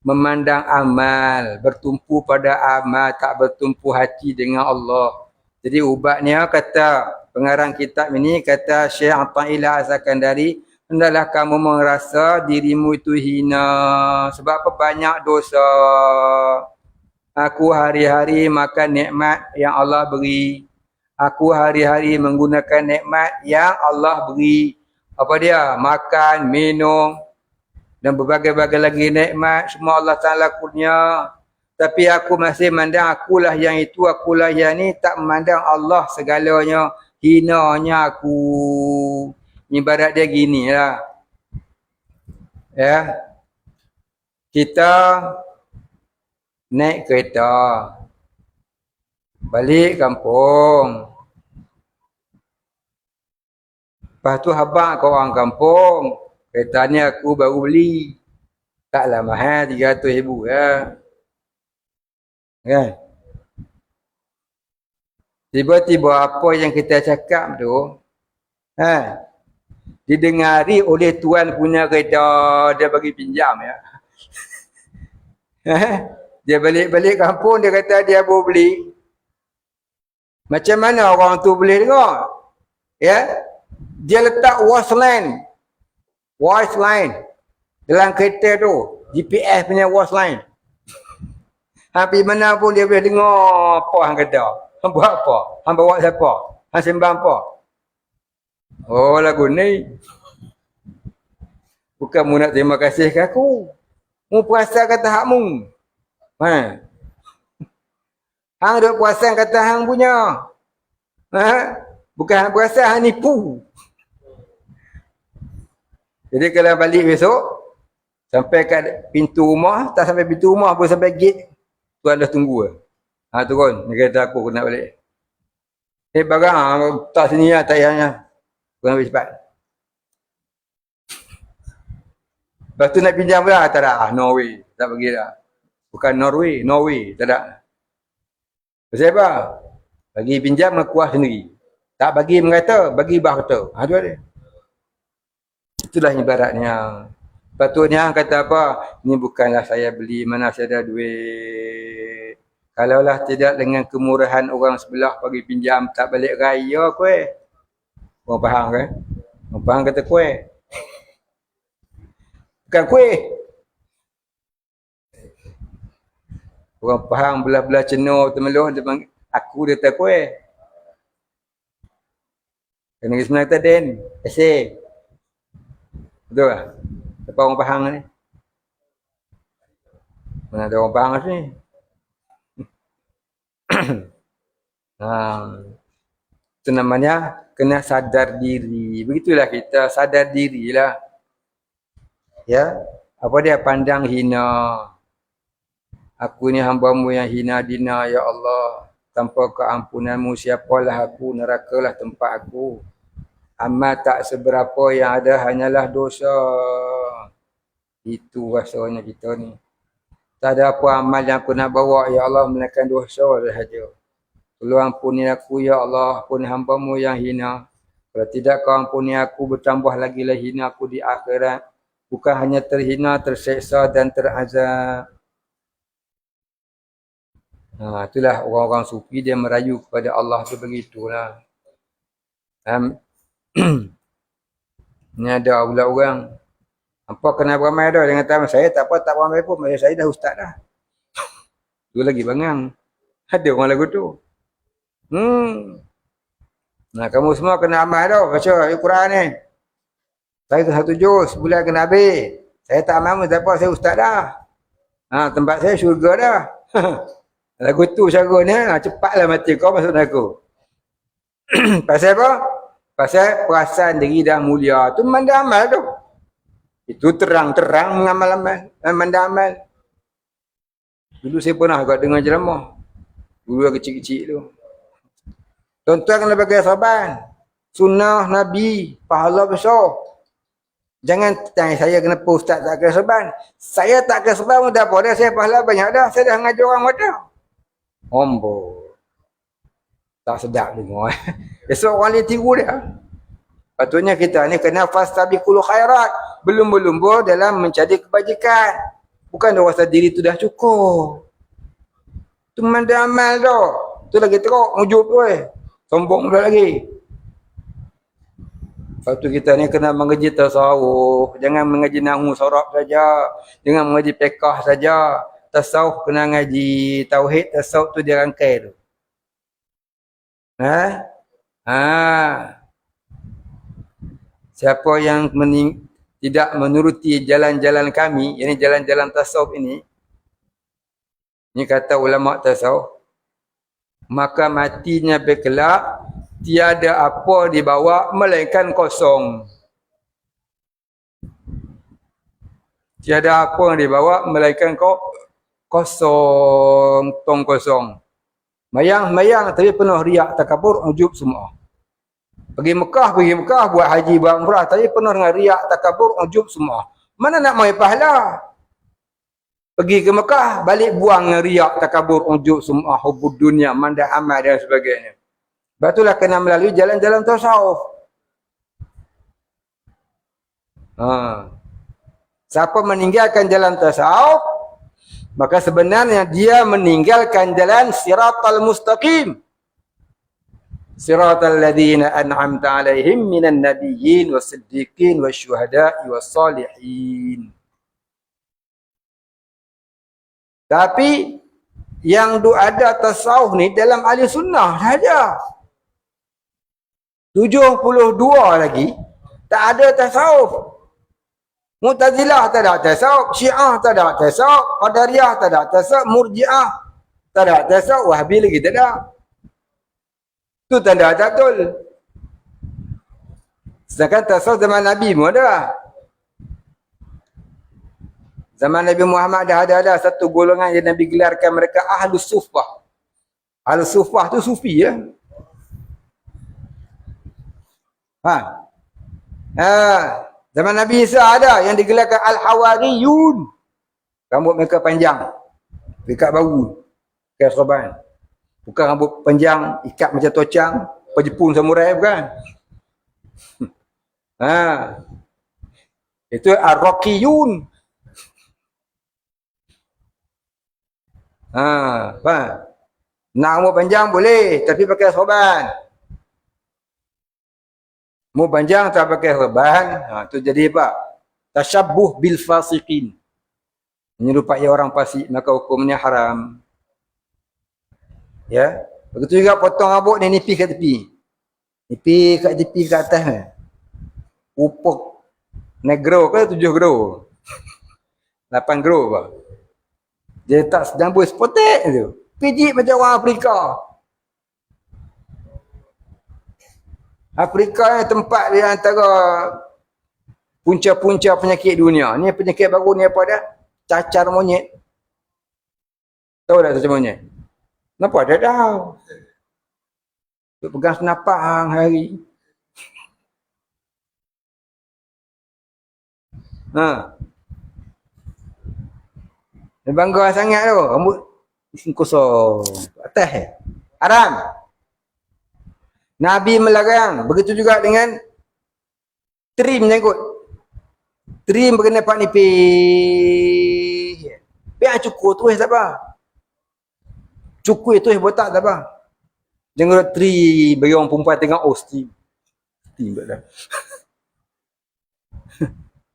memandang amal, bertumpu pada amal, tak bertumpu hati dengan Allah. Jadi ubatnya kata pengarang kitab ini, kata Syekh Atha'illah As-Sakandari, hendaklah kamu merasa dirimu itu hina. Sebab apa? Banyak dosa. Aku hari-hari makan nikmat yang Allah beri. Aku hari-hari menggunakan nikmat yang Allah beri. Apa dia? Makan, minum dan berbagai-bagai lagi nikmat. Semua Allah Ta'ala kurnia. Tapi aku masih mandang akulah yang itu, akulah yang ni. Tak memandang Allah segalanya. Hinanya aku. Ibarat dia gini lah. Ya. Kita naik kereta. Balik kampung. Lepas tu habang ke orang kampung. Kereta ni aku baru beli. Taklah mahal, 300,000 ya. Kan? Tiba-tiba apa yang kita cakap tu, didengari oleh tuan punya kereta, dia bagi pinjam ya. Dia balik-balik kampung, dia kata dia boleh beli. Macam mana orang tu boleh dengar? Ya, dia letak voice line dalam kereta tu, GPS punya voice line. Pergi mana pun dia boleh dengar apa hang kata. Hang buat apa? Hang bawa siapa? Hang sembang apa? Oh, lagu ni. Bukan mu nak terima kasih ke aku. Mu perasan kata hakmu. Hang duk perasan kata hang punya. Bukan hang perasan, hang nipu. Jadi kalau balik besok, sampai kat pintu rumah, tak sampai pintu rumah pun sampai gate, tuan dah tunggu. Turun. Dia kata aku nak balik. Barang tak sini lah, tak payahnya. Kau ambil cepat. Lepas tu nak pinjam pula, tak ada. Norway. Tak bagi dah. Bukan Norway. Tak ada. Pasal apa? Bagi pinjam, kuah sendiri. Tak bagi mengata, bagi bah kata. Tu ada. Itulah ibaratnya. Patutnya kata apa? Ni bukanlah saya beli, mana saya ada duit. Kalaulah tidak dengan kemurahan orang sebelah bagi pinjam, tak balik raya kuih. Orang faham kan? Orang faham kata kuih. Bukan kuih. Orang faham belah-belah cenur temeluh, dia panggil, aku dia tak kuih. Kena sebenarnya kata Den, esay. Betul lah? Siapa orang faham ni? Mana ada orang faham ni? Itu namanya kena sadar diri. Begitulah kita sadar dirilah. Ya, apa dia pandang hina. Aku ni hamba-Mu yang hina dina ya Allah. Tanpa keampunanmu siapalah aku, nerakalah tempat aku. Amal tak seberapa yang ada hanyalah dosa. Itu rasanya kita ni. Tak ada apa amal yang aku nak bawa ya Allah melainkan dosa sahaja. Tolong ampuni aku ya Allah, ampuni hamba-Mu yang hina. Kalau tidak kau ampuni aku, bertambah lagi lah hina aku di akhirat. Bukan hanya terhina, terseksa dan terazab. Itulah orang-orang sufi, dia merayu kepada Allah tu begitulah. Ni ada pula orang. Apa kena beramai dah dengan tamat. Saya tak apa, tak beramai pun. Saya dah ustaz dah. Tu lagi bangang. Ada orang lagu tu. Kamu semua kena amal dah. Baca Al-Quran ni. Saya tu satu juz. Sebulan kena habis. Saya tak amal pun. Tak apa, saya ustaz dah. Tempat saya syurga dah. Lagu tu cara ni. Cepatlah mati kau masuk neraka. Pasal apa? Pasal perasaan diri dah mulia. Tu mandang amal tu. Itu terang-terang mengamal-amal. Mandang amal. Dulu saya pernah agak dengar ceramah. Dulu kecil-kecil tu. Tuan-tuan kena bagi sahabat. Sunnah Nabi. Pahala besar. Jangan tanya saya kenapa ustaz tak kena sahabat. Saya tak kena sahabat pun tak apa dah. Saya pahala banyak dah. Saya dah mengajar orang wadah. Ombo. Tak sedap dengar. Esok orang lain tiru dia. Patutnya kita ni kena fastabiqul khairat. Belum-belum dalam mencari kebajikan. Bukan dah rasa diri tu dah cukup. Tu mandang amal dah. Tu lagi teruk, ujub tu sombong pula lagi. Lepas tu kita ni kena mengaji tasawuf. Jangan mengaji nahu sorab saja. Jangan mengaji fiqh saja. Tasawuf kena ngaji. Tauhid tasawuf tu dia rangkai tu. Siapa yang tidak menuruti jalan-jalan kami, ini jalan-jalan tasawuf ini kata ulama tasawuf, maka matinya berkelak tiada apa dibawa melainkan kosong. Tiada apa yang dibawa melainkan kosong, tong kosong. Mayang tapi penuh riak, takabur, ujub semua. Pergi Mekah buat haji, buat umrah, tapi penuh dengan riak, takabur, ujub semua. Mana nak mai pahala? Pergi ke Mekah, balik buang dengan riak, takabur, ujub semua, hubud dunia, mandang amal dan sebagainya. Sebab itulah kena melalui jalan-jalan tasawuf. Siapa meninggalkan jalan tasawuf, maka sebenarnya dia meninggalkan jalan siratal mustaqim. Siratal ladzina an'amta 'alaihim minan nabiyyin was-siddiqin wasyuhada'i was-salihin. Tapi yang ada tasawuf ni dalam ahli sunnah saja. 72 lagi tak ada tasawuf. Mu'tazilah tak ada tasawuf, Syiah tak ada tasawuf, Qadariyah tak ada tasawuf, Murji'ah tak ada tasawuf, Wahhabi lagi tak ada. Itu tanda tak betul. Sedangkan tasawuf zaman Nabi pun ada. Zaman Nabi Muhammad ada satu golongan yang Nabi gelarkan mereka Ahlus Sufah. Ahlus Sufah tu sufi ya. Zaman Nabi Isa ada yang digelarkan Al-Hawariyun. Rambut mereka panjang. Dekat bahu. Kayak sorban. Bukan rambut panjang, ikat macam tocang. Pejepun samurai bukan. Itu Ar-Raqiyun. Nak rambut panjang boleh, tapi pakai sorban. Rambut panjang tak pakai sorban, tu jadi apa? Tasyabbuh bil fasiqin. Menyerupai orang fasik, maka hukumnya haram. Ya. Begitu juga potong rambut ni nipis kat tepi. Nipis kat tepi kat atas. Upuk negro ke 7 gro? 8 gro apa? Dia tak sedang buat spotek tu. Pijit macam orang Afrika. Afrika ni tempat dia antara punca-punca penyakit dunia. Ni penyakit baru ni apa dah? Cacar monyet. Tahu tak cacar monyet? Kenapa ada tahu? Dia pegang senapang hari. Dia bangga sangat tu. Rambut kosong. Atas haram. Nabi melarang. Begitu juga dengan trim janggut. Trim berkena pak nipis. Biar cukur tu tak apa. Cukur tu botak tak apa. Jangan trim bagi orang perempuan tengok trim. Trim tak dah.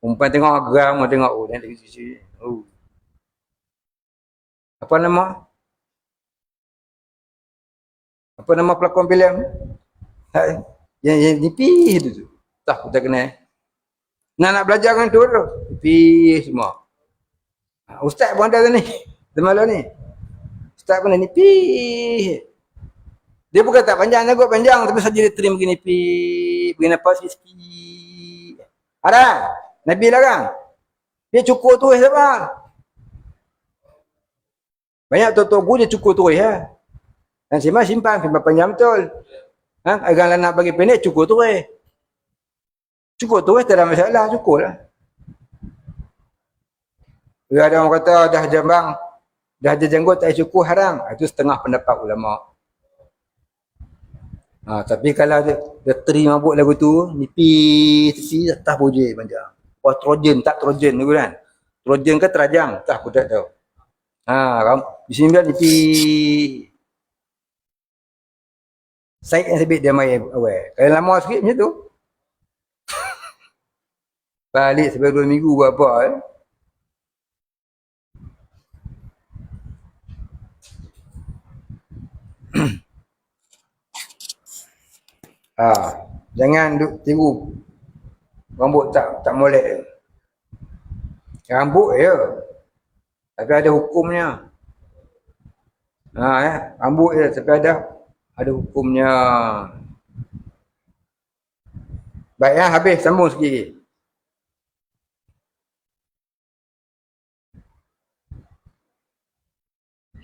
Perempuan tengok geram, orang tengok dia lagi cuci. Apa nama? Apa nama pelakon filem? Yang nipis tu. Tak kita kena. Nak belajar dengan tu tu. Nipis semua. Ustaz pun ada ni. Semalam ni. Ustaz pun ada nipis. Dia bukan tak panjang, nak panjang. Tapi saja dia trim begini nipis. Begini apa sikit. Ada? Nabi larang. Dia cukur tu siapa? Banyak tok-tok guru dia cukur tu ya. Dan simpan panjang betul. Agak nak bagi pendek cukur tu Cukur tu tak ada masalah, cukur lah. Bila ada orang kata dah jambang, dah ada janggut tak cukur haram. Itu setengah pendapat ulama. Tapi kalau dia teri mabuk lagu tu, nipis tepi atas bojek panjang. Trojan tak trojan tu kan. Trojan ke terajang? Tak aku tak tahu. Di sini biar nipis. Said yang sebut dia main awal. Kalau lama sikit macam tu. Balik sampai 2 minggu buat apa jangan duk tiru. Rambut tak molek. Rambut ya. Tapi ada hukumnya. Rambut je tapi ada hukumnya. Baik habis sambung sikit.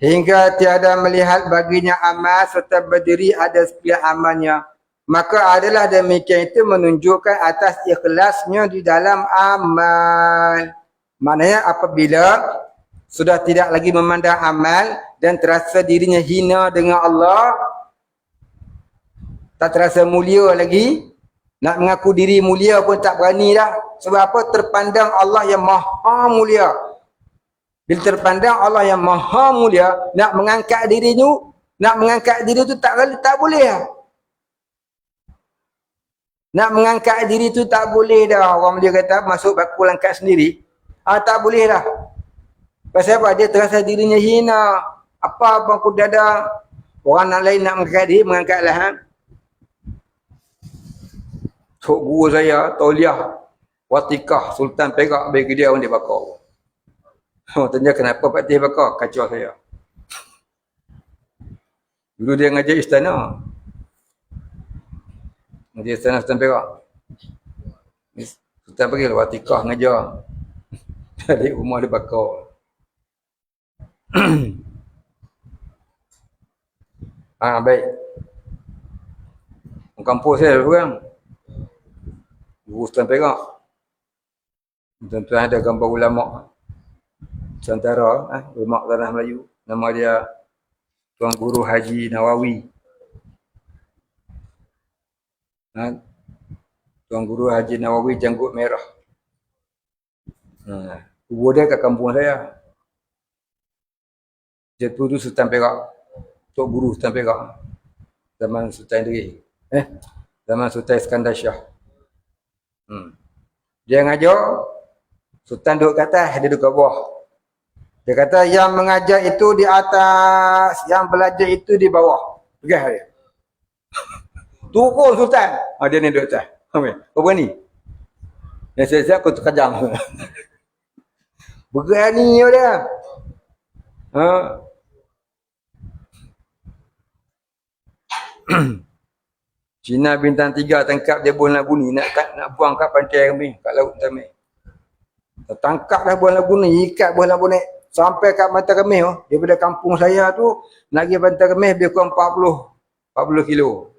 Hingga tiada melihat baginya amal serta berdiri ada sepiak amalnya. Maka adalah demikian itu menunjukkan atas ikhlasnya di dalam amal. Maknanya apabila sudah tidak lagi memandang amal dan terasa dirinya hina dengan Allah, Tak terasa mulia lagi. Nak mengaku diri mulia pun tak berani dah. Sebab apa? Terpandang Allah yang maha mulia. Bila terpandang Allah yang maha mulia, nak mengangkat diri tu, tak boleh dah. Nak mengangkat diri tu tak boleh dah. Orang dia kata masuk baku langkat sendiri. Tak boleh dah. Pasal apa? Dia terasa dirinya hina. Apa-apa aku dada. Orang lain nak mengangkat diri, mengangkatlah. Tok guru saya, Tauliah Watikah Sultan Perak bagi dia orang dia bakar. Tanya kenapa Pak Tih bakar? Kacau saya. Dulu dia ngajar istana. Ngajar istana Sultan Perak. Sultan panggil Watikah ngajar. Jadi rumah dia bakar. Baik. Kampus saya seorang. Guru Sultan Perak. Tuan-tuan ada gambar ulama' Nusantara, ulama' tanah Melayu. Nama dia Tuan Guru Haji Nawawi. Tuan Guru Haji Nawawi janggut merah. Kubur dia kat kampung saya. Dia tu Sultan Perak. Tok Guru Sultan Perak. Zaman Sultan Idris. Zaman Sultan Iskandar Shah. Dia ngajar, Sultan duduk kat atas, dia duduk kat bawah. Dia kata yang mengajar itu di atas, yang belajar itu di bawah. Pegah dia. Turun Sultan. Dia ni duduk atas. Kau berani? Yang siap-siap aku terkejam. Berani dia. Cina bintang 3 tangkap dia buah lagu ni. Nak buang kat pantai kami, kat laut kami. Tangkap dah buah lagu ni, ikat buah lagu ni. Sampai kat Pantai Kemis tu, daripada kampung saya tu, nak pergi Pantai Kemis lebih kurang 40 kilo.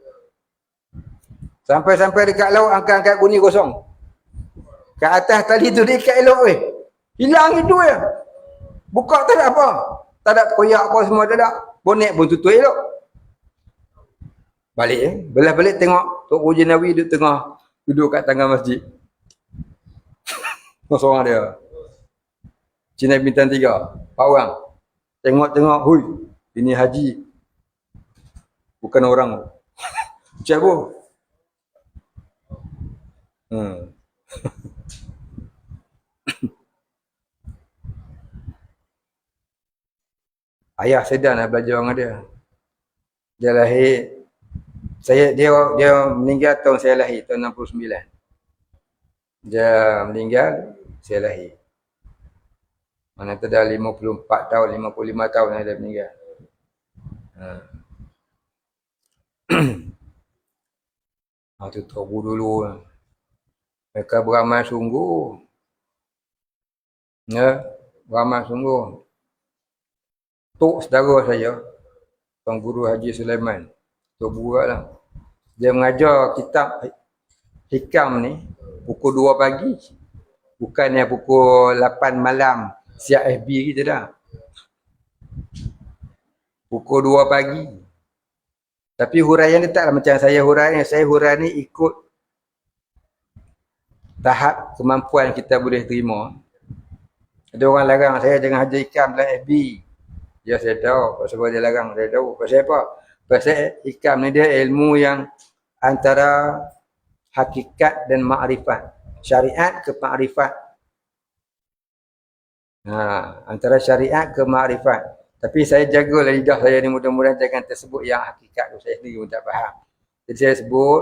Sampai dekat laut, angkat-angkat guni kosong. Kat atas tali tu dia ikat elok weh. Hilang itu je. Buka tak ada apa. Tak ada koyak apa semua tak ada. Bonet pun tutup elok. Balik belah balik tengok Tok Guru Nawawi duduk kat tangga masjid. Seorang dia. Cina bintang 3, Pak Wang. Tengok, hui, ini haji. Bukan orang. Macam apa? Ayah sedar nak belajar dengan dia. Dia lahir, dia meninggal tahun saya lahir, tahun 69. Dia meninggal, saya lahir. Mana tu dah 54 tahun, 55 tahun dia meninggal. Tu tahu dulu. Mereka beramal sungguh. Beramal sungguh. Tok saudara saya, Tuan Guru Haji Sulaiman, Tok Guru lah. Dia mengajar kitab hikam ni pukul 2 pagi. Bukannya pukul 8 malam siap FB kita dah. Pukul 2 pagi. Tapi huraian dia taklah macam saya huraian. Saya huraian ni ikut tahap kemampuan kita boleh terima. Ada orang larang saya jangan haji hikam dalam FB. Ya saya tahu. Pasal dia larang saya tahu. Pasal apa? Pasal hikam ni dia ilmu yang antara hakikat dan makrifat. Syariat ke makrifat. Antara syariat ke makrifat. Tapi saya jagalah lidah saya ni, mudah-mudahan jangan tersebut yang hakikat tu. Saya sendiri pun tak faham. Jadi saya sebut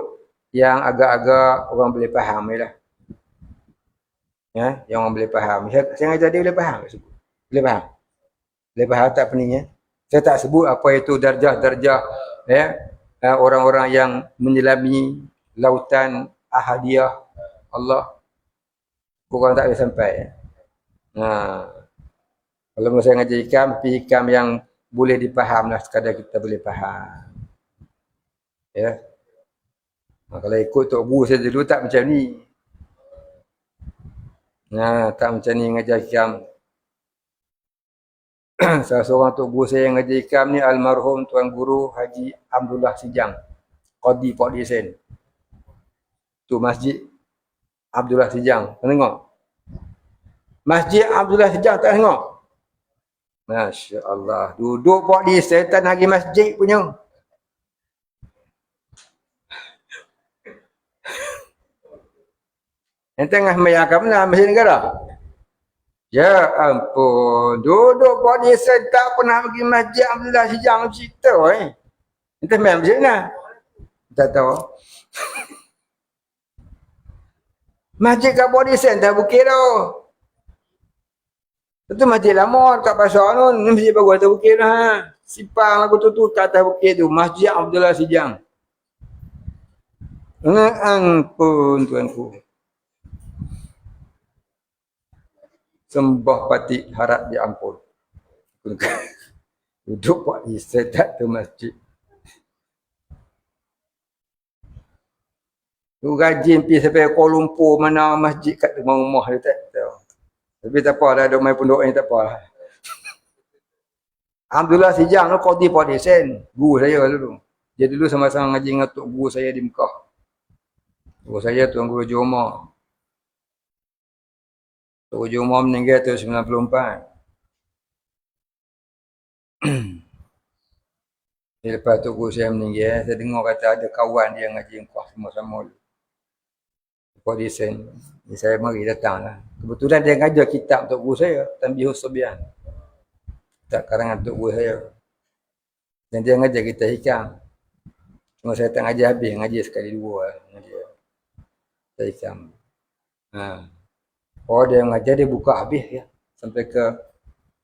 yang agak-agak orang boleh faham je lah. Yang orang boleh faham. Saya ngajar dia boleh faham. Boleh faham? Boleh faham tak peningnya? Saya tak sebut apa itu darjah-darjah orang-orang yang menyelami lautan ahadiyah Allah. Korang tak boleh sampai. Kalau saya ngaji hikam yang boleh dipaham lah, sekadar kita boleh faham. Kalau ikut Tok Guru saya dulu tak macam ni. Tak macam ni ngajar hikam. Salah seorang Tok Guru saya yang ngaji hikam ni almarhum Tuan Guru Haji Abdullah Sijang. Qadi Port Dickson. Tu Masjid Abdullah Sijang. Pernah tengok? Masjid Abdullah Sijang tak tengok? Masya Allah. Duduk Port Dickson tak nak pergi masjid punya. Yang tengah memayangkan mana? Masjid negara? Ya ampun. Duduk Port Dickson tak pernah pergi Masjid Abdullah Sijang. Cerita Kita main masjid mana? Tak tahu. Masjid kat Port Dickson tak bukit tau. Itu masjid lama kat pasar tu. Ni masjid baru atas bukit lah. Sipang aku tu kat atas bukit tu. Masjid Abdullah Sijang. Ampun tuanku. Sembah patik harap diampun. Duduk Port Dickson tak tu masjid. Tu rajin pergi sampai Kuala Lumpur mana masjid kat rumah dia tak tahu. Tapi tak apa dah, ada main pondok ni tak apa lah. Abdullah Sijang tu Qadi Port Dickson. Guru saya dulu. Dia dulu sama-sama ngaji dengan tok guru saya di Mekah. Guru saya Tuan Guru Jomar. Tok Guru Jomar meninggal tahun 94. Lepas Tok Guru saya meninggal, saya dengar kata ada kawan dia ngaji Mekah sama-sama dulu. Port Dickson. Saya mari datang lah. Kebetulan dia ngajar kitab Tok Guru saya, Tanbihus Subyan. Tak karangan Tok Guru saya. Dan dia ngajar kita hikam. Cuma saya tak ngajar habis, ngajar sekali dua lah. Ngajar. Kita hikam. Oh dia mengajar, dia buka habis ya. Sampai ke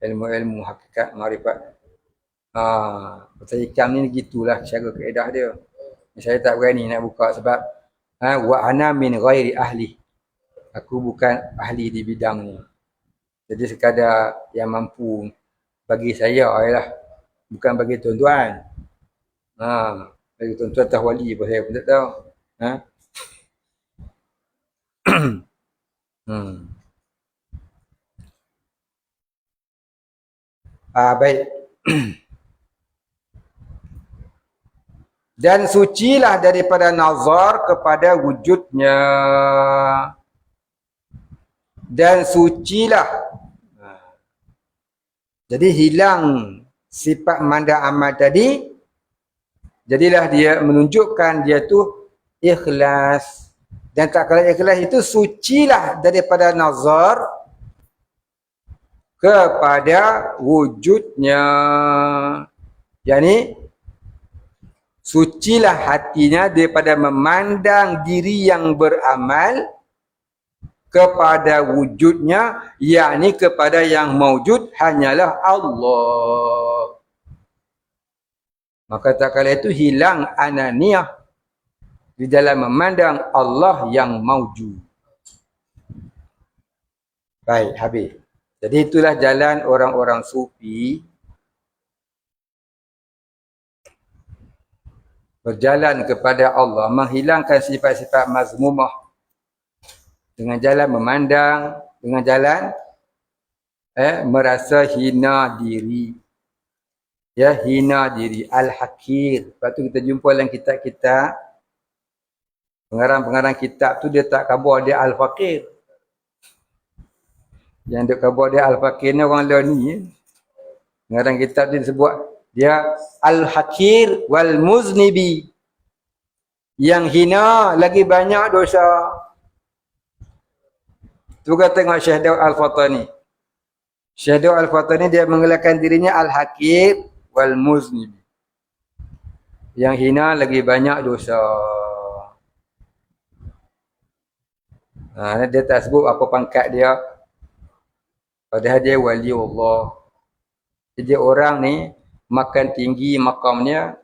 ilmu-ilmu hakikat, marifat. Pasal hikam ni gitulah cara kaedah dia. Saya tak berani nak buka sebab wa ana min ghairi ahli. Aku bukan ahli di bidang ni. Jadi sekadar yang mampu bagi saya ialah bukan bagi tuan-tuan. Bagi tuan-tuan tah wali pun saya pun tak tahu. Baik. Dan sucilah daripada nazar kepada wujudnya. Dan sucilah. Jadi hilang sifat mandang amal tadi. Jadilah dia menunjukkan dia tu ikhlas. Dan tak kala ikhlas itu sucilah daripada nazar kepada wujudnya. Yani sucilah hatinya daripada memandang diri yang beramal kepada wujudnya, yakni kepada yang maujud hanyalah Allah. Maka tak kala itu hilang ananiyah di dalam memandang Allah yang maujud. Baik, habis. Jadi itulah jalan orang-orang sufi berjalan kepada Allah, menghilangkan sifat-sifat mazmumah dengan jalan memandang, dengan jalan merasa hina diri. Ya, hina diri. Al-Hakir. Lepas tu kita jumpa dalam kitab-kitab. Pengarang-pengarang kitab tu dia tak khabar dia Al-Fakir. Yang dia khabar dia Al-Fakir ni orang lain ni. Pengarang kitab dia sebut dia Al-Hakir wal-Muznibi. Yang hina lagi banyak dosa. Tu kita tengok Syekh Daud Al-Fatani. Syekh Daud Al-Fatani dia mengelarkan dirinya Al-Hakir wal-Muznibi. Yang hina lagi banyak dosa. Dia tak sebut apa pangkat dia. Padahal dia wali Allah. Jadi orang ni makan tinggi makamnya,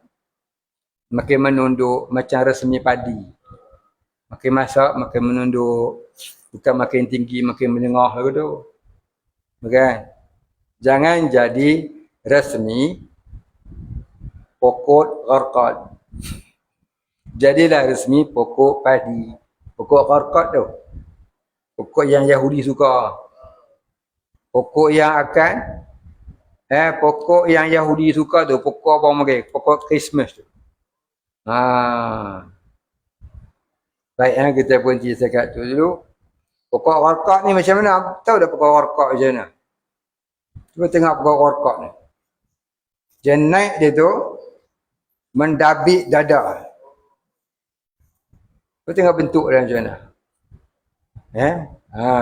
makin menunduk macam resmi padi. Makin masak, makin menunduk. Bukan makin tinggi, makin menengah lagu tu. Bukan? Jangan jadi resmi pokok gharqad. Jadilah resmi pokok padi. Pokok gharqad tu. Pokok yang Yahudi suka. Pokok yang akan pokok yang Yahudi suka tu, pokok apa lagi? Pokok Christmas tu. Ha. Baik, kita berhenti sekat tu dulu. Pokok warkak ni macam mana? Tahu dah pokok warkak macam mana? Cuba tengok pokok warkak ni. Dia naik dia tu, mendabik dada. Kau tengok bentuk dia macam mana?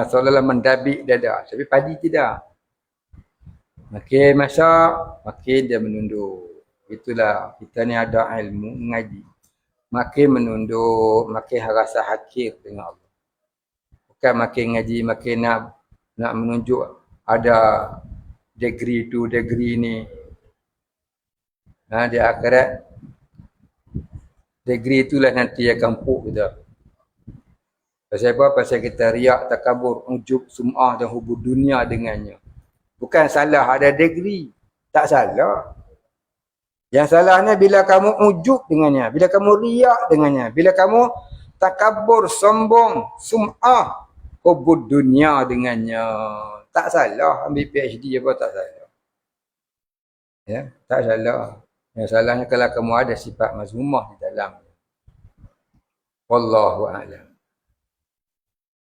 Seolah-olah mendabik dada. Tapi padi tidak. Makin masak, makin dia menunduk. Itulah, kita ni ada ilmu, mengaji. Makin menunduk, makin rasa hakir dengan Allah. Bukan makin ngaji, makin nak menunjuk ada degree tu, degree ni. Di akhirat, degree itulah nanti akan puk kita. Pasal apa? Pasal kita riak, takabur, ujub, sum'ah dan hubud dunia dengannya. Bukan salah ada degree. Tak salah. Yang salahnya bila kamu ujub dengannya. Bila kamu riak dengannya. Bila kamu takabur, sombong, sum'ah, hubud dunia dengannya. Tak salah. Ambil PhD apa tak salah. Ya, tak salah. Yang salahnya kalau kamu ada sifat mazmumah di dalam. Wallahu a'lam.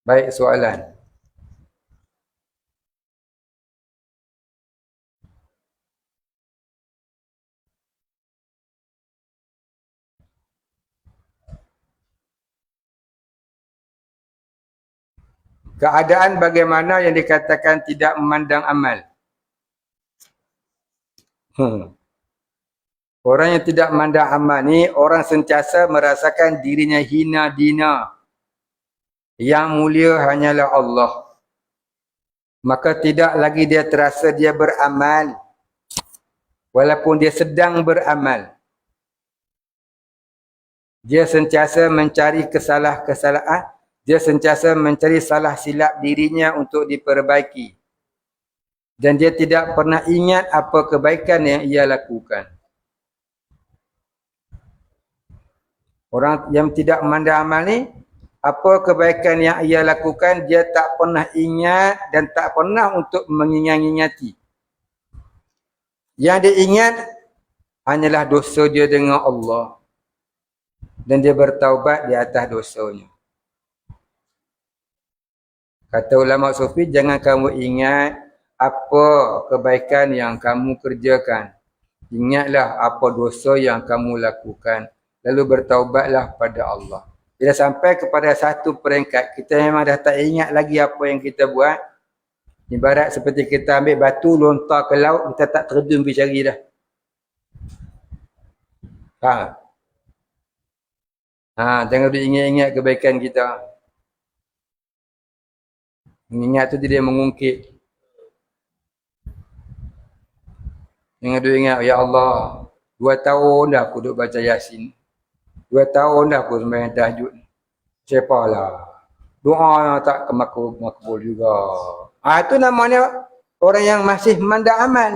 Baik, soalan. Keadaan bagaimana yang dikatakan tidak memandang amal? Orang yang tidak memandang amal ni, orang sentiasa merasakan dirinya hina dina. Yang mulia hanyalah Allah. Maka tidak lagi dia terasa dia beramal. Walaupun dia sedang beramal. Dia sentiasa mencari kesalahan. Dia sentiasa mencari salah silap dirinya untuk diperbaiki. Dan dia tidak pernah ingat apa kebaikan yang ia lakukan. Orang yang tidak memandang amal ni, apa kebaikan yang ia lakukan, dia tak pernah ingat dan tak pernah untuk mengingat-ingati. Yang dia ingat hanyalah dosa dia dengan Allah. Dan dia bertaubat di atas dosanya. Kata ulama sufi, jangan kamu ingat apa kebaikan yang kamu kerjakan. Ingatlah apa dosa yang kamu lakukan. Lalu bertaubatlah pada Allah. Bila sampai kepada satu peringkat, kita memang dah tak ingat lagi apa yang kita buat. Ibarat seperti kita ambil batu, lontar ke laut, kita tak terjun pergi cari dah. Jangan ingat-ingat kebaikan kita. Mengingat tu dia mengungkit. Ingat, ya Allah, 2 tahun dah aku duduk baca Yasin. 2 tahun dah aku sembahyang tahajud. Siapalah. Doa yang tak makbul juga. Itu namanya orang yang masih memandang amal.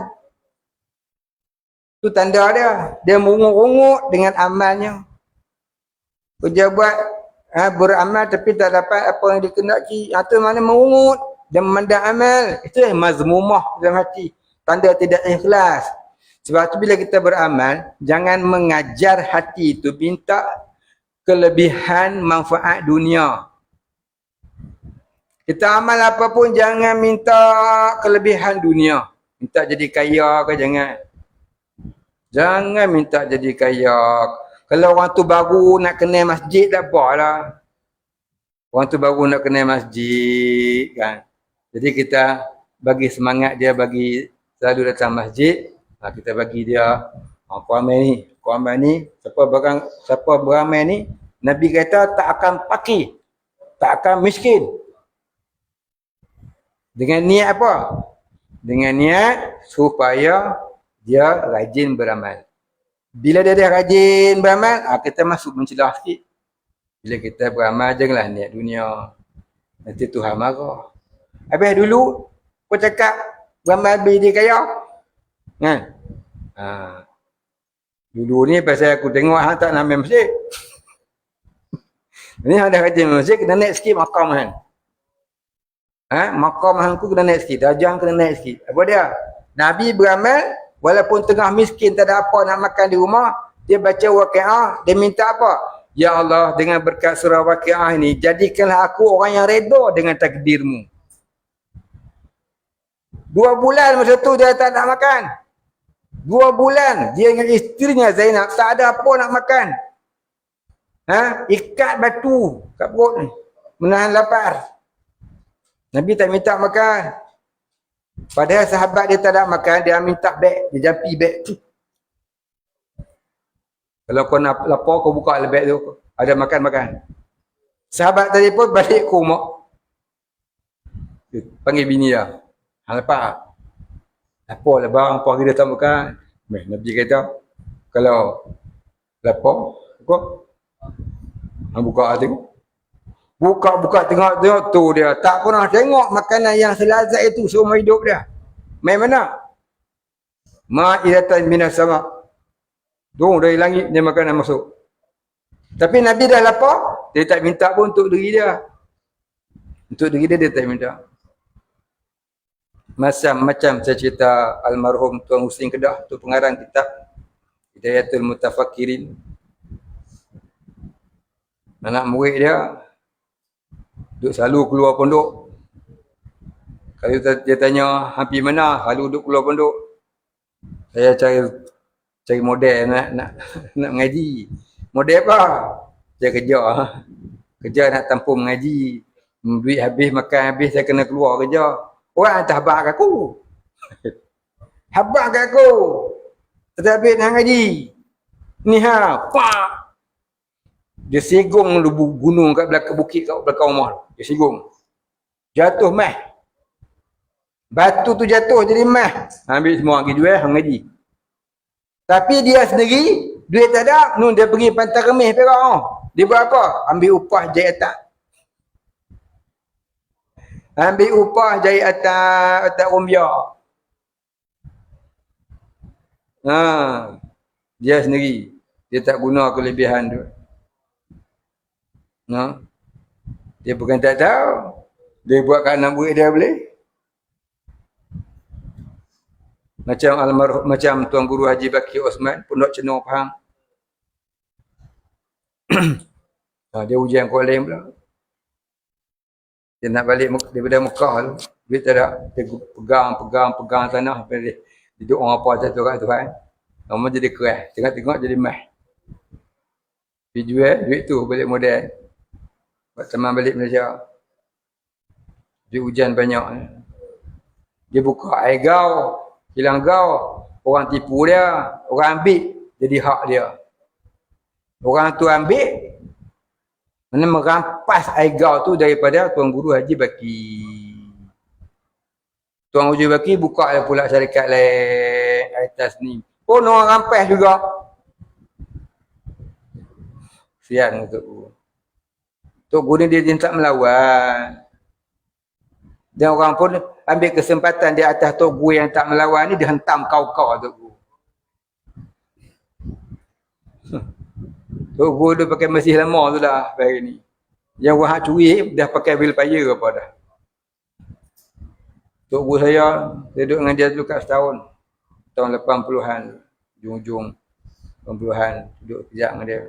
Itu tanda dia. Dia mengungut-ungut dengan amalnya. Kerja buat beramal tapi tak dapat apa yang dikehendaki. Itu mana mengungut dan memandang amal. Itu yang mazmumah dalam hati. Tanda tidak ikhlas. Sebab tu bila kita beramal, jangan mengajar hati itu minta kelebihan manfaat dunia. Kita amal apa pun jangan minta kelebihan dunia. Minta jadi kaya ke jangan. Jangan minta jadi kaya. Kalau orang tu baru nak kenal masjid tak apalah. Orang tu baru nak kenal masjid kan. Jadi kita bagi semangat dia bagi selalu datang masjid. Kita bagi dia kau amal ni siapa beramal ni Nabi kata tak akan paki, tak akan miskin. Dengan niat apa? Dengan niat supaya dia rajin beramal. Bila dia dah rajin beramal, kita masuk mencelah sikit. Bila kita beramal, janganlah niat dunia. Nanti Tuhan marah. Habis dulu, kau cakap beramal biar dia kaya. Kan? Dulu ni pasal aku tengok hang tak nak main masjid. Ni hang dah rajin masjid, kena naik sikit makam hang. Makam hangku kena naik sikit, darjah kena naik sikit. Apa dia? Nabi beramal walaupun tengah miskin tak ada apa nak makan di rumah, Dia baca Waqiah, dia minta apa? Ya Allah, dengan berkat surah Waqiah ini, jadikanlah aku orang yang redha dengan takdirmu. 2 bulan masa tu dia tak nak makan. 2 bulan dia dengan isterinya Zainab tak ada apa nak makan. Ikat batu kat perut ni, menahan lapar. Nabi tak minta makan. Padahal sahabat dia tak nak makan, dia minta beg, dia jampi beg tu. Kalau kau nak lapar, kau buka beg tu, ada makan-makan. Sahabat tadi pun balik ke rumah. Dia panggil bini dia. Hang lapar? Lapar lah bang, apa kita tak makan? Nabi kata, kalau lapar, hang buka tengok. Buka tengok tu dia. Tak pernah tengok makanan yang selazat itu seumur hidup dia. Main mana? Ma'idatan minas sama. Turun dari langit dia makanan masuk. Tapi Nabi dah lapar, dia tak minta pun untuk diri dia. Untuk diri dia tak minta. Macam saya cerita almarhum Tuan Husin Kedah, tu pengarang kitab Hidayatul Mutafakirin. Anak murid dia duk selalu keluar pondok. Kalau dia tanya hampir mana, selalu duk keluar pondok. Saya cari model nak mengaji. Model apa? Saya kerja nak tampung mengaji. Duit habis, makan habis, saya kena keluar kerja. Orang hantar habak kat aku. Habak kat aku. Tetapi nak ngaji. Ni pak. Dia segong gunung kat belakang bukit kat belakang rumah. Dia segong. Jatuh mah. Batu tu jatuh jadi mah. Ambil semua pergi jual, ngaji. Tapi dia sendiri, duit tak ada. Dia pergi Pantai Remis Perak. Dia buat apa? Ambil upah jahit atas. Ambil upah jahit atas rumbia. Dia sendiri. Dia tak guna kelebihan tu. Dia bukan tak tahu. Dia buat kat anak murid dia boleh. Macam Tuan Guru Haji Baki Osman, Pondok Cenor Pahang. Dia ujian Kuala pula. Dia nak balik daripada Mekah tu. Duit tak ada. Dia pegang tanah. Dia duduk orang apa satu kat Tuhan. Lama jadi keras. Tengok jadi mah. Dia jual duit tu balik modal. Buat teman balik Malaysia. Dia hujan banyak. Dia buka air gau. Hilang gau. Orang tipu dia. Orang ambil. Jadi hak dia. Orang tu ambil. Mana merampas air gau tu daripada Tuan Guru Haji Baki. Tuan Haji Baki buka pula syarikat lain atas ni. Orang rampas juga. Sian untuk Guru. Tok Guru ni dia tak melawan. Dan orang pun ambil kesempatan di atas Tok Guru yang tak melawan ni, dia hentam kau-kau Tok Guru. Tok Guru dia pakai mesin lama tu dah hari ni. Yang orang curi dah pakai bil paya apa dah. Tok Guru saya duduk dengan dia dulu kat setahun. Tahun 80-an. Ujung-ujung 80-an duduk kejap dengan dia.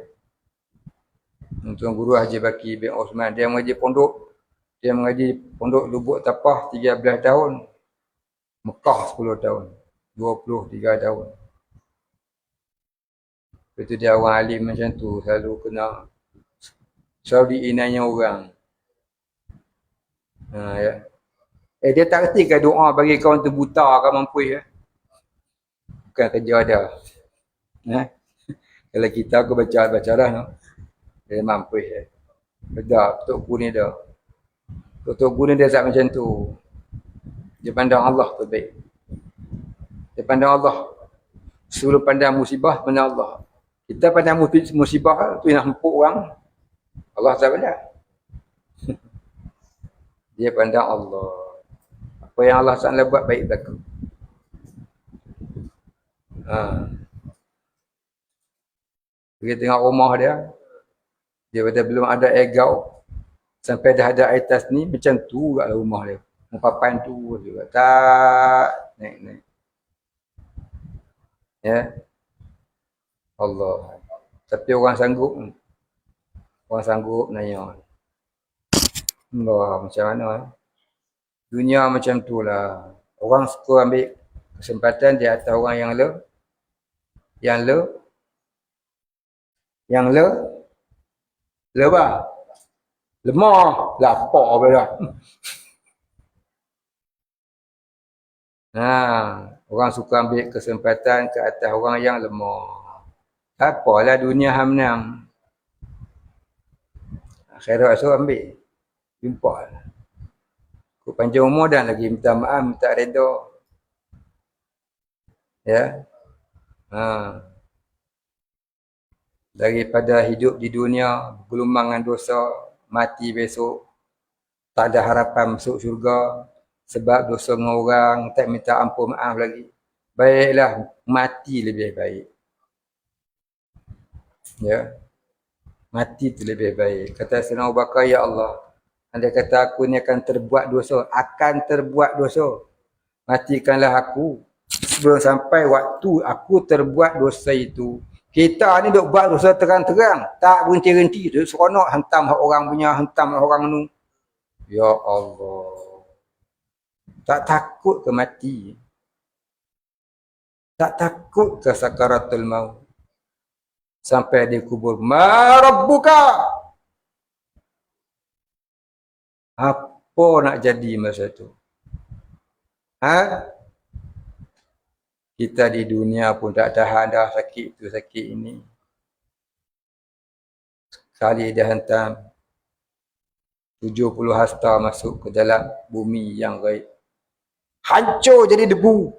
Tuan Guru Haji Baki bin Osman, dia mengaji pondok. Dia mengaji pondok Lubuk Tapah 13 tahun. Mekah 10 tahun. 23 tahun. Itu dia orang alim macam tu. Selalu kena selalu diinanya orang. Ya. Dia tak reti ke doa bagi kawan tu buta kan mampu ya. Bukan kerja dia. Kalau kita aku baca dah no. Dia mampu ya. Beda Tok Guru ni dah. Tok Guru ni dia tak macam tu. Dia pandang Allah tu baik. Dia pandang Allah. Sebelum pandang musibah, pandang Allah. Kita pandang musibah tu yang empuk orang. Allah tak pandang. Dia pandang Allah. Apa yang Allah SWT buat baik berlaku. Pergi tengok rumah dia. Dia kata belum ada air gau. Sampai dah ada air tas ni, macam tu kat rumah dia. Papan tu juga. Tak naik. Ya. Allah. Tapi orang sanggup nanya. Allah, macam mana? Dunia macam tu lah. Orang suka ambil kesempatan di atas orang yang lebah. Lemah. Lapar apa dah. Orang suka ambil kesempatan ke atas orang yang lemah. Apalah dunia hang menang. Akhirat so ambil. Jumpa. Kau panjang umur dan lagi minta maaf, minta redha. Ya. Daripada hidup di dunia, bergelumang dengan dosa, mati besok, tak ada harapan masuk syurga, sebab dosa dengan orang, tak minta ampun maaf lagi. Baiklah, mati lebih baik. Ya. Mati tu lebih baik. Kata Sayyidina Abu Bakar, ya Allah, andai kata aku ni akan terbuat dosa. Matikanlah aku sebelum sampai waktu aku terbuat dosa itu. Kita ni duk buat dosa terang-terang, tak berhenti-henti, duk seronok hantam orang punya, hantam orang nu. Ya Allah. Tak takut ke mati? Tak takut ke sakaratul maut? Sampai di kubur, ma rabbuka? Apa nak jadi masa tu? Kita di dunia pun tak tahan dah, sakit tu sakit ini. Sekali dia hantam 70 hasta masuk ke dalam bumi yang gaib. Hancur jadi debu.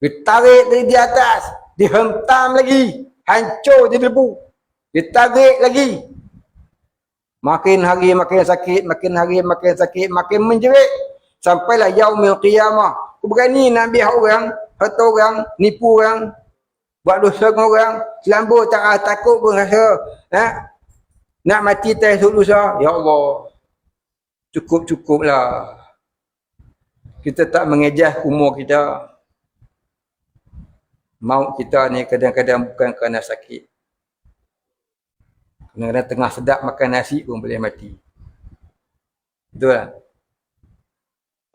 Ditarik dari di atas, dihentam lagi. Hancur jadi debu. Ditarik lagi. Makin hari makin sakit, makin hari makin sakit, makin menjerit. Sampailah yaumil qiyamah. Aku berani nak ambil orang, harta orang, nipu orang, buat dosa dengan orang, selambut tak takut pun rasa. Nak mati tak esok lusa. Ya Allah. Cukup-cukuplah. Kita tak mengejas umur kita. Maut kita ni kadang-kadang bukan kerana sakit. Kadang-kadang tengah sedap makan nasi pun boleh mati. Betul tak?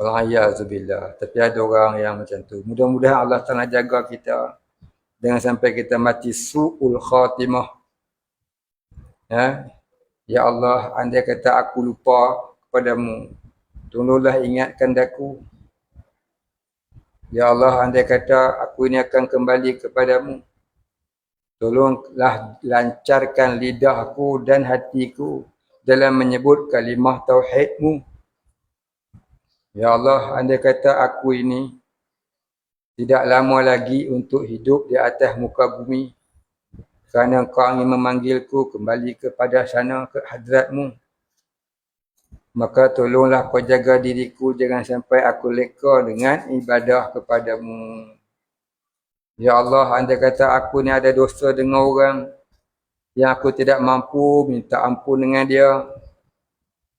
Alhamdulillah. Tapi ada orang yang macam tu. Mudah-mudahan Allah Ta'ala jaga kita. Jangan sampai kita mati su'ul khatimah. Ya Allah, andai kata aku lupa kepadamu, tolonglah ingatkan aku. Ya Allah, andai kata aku ini akan kembali kepadamu, tolonglah lancarkan lidahku dan hatiku dalam menyebut kalimah tauhidmu. Ya Allah, andai kata aku ini tidak lama lagi untuk hidup di atas muka bumi, kerana Engkau ingin memanggilku kembali kepada sana, ke hadratmu, maka tolonglah Kau jaga diriku, jangan sampai aku leka dengan ibadah kepadamu. Ya Allah, andai kata aku ni ada dosa dengan orang yang aku tidak mampu minta ampun dengan dia,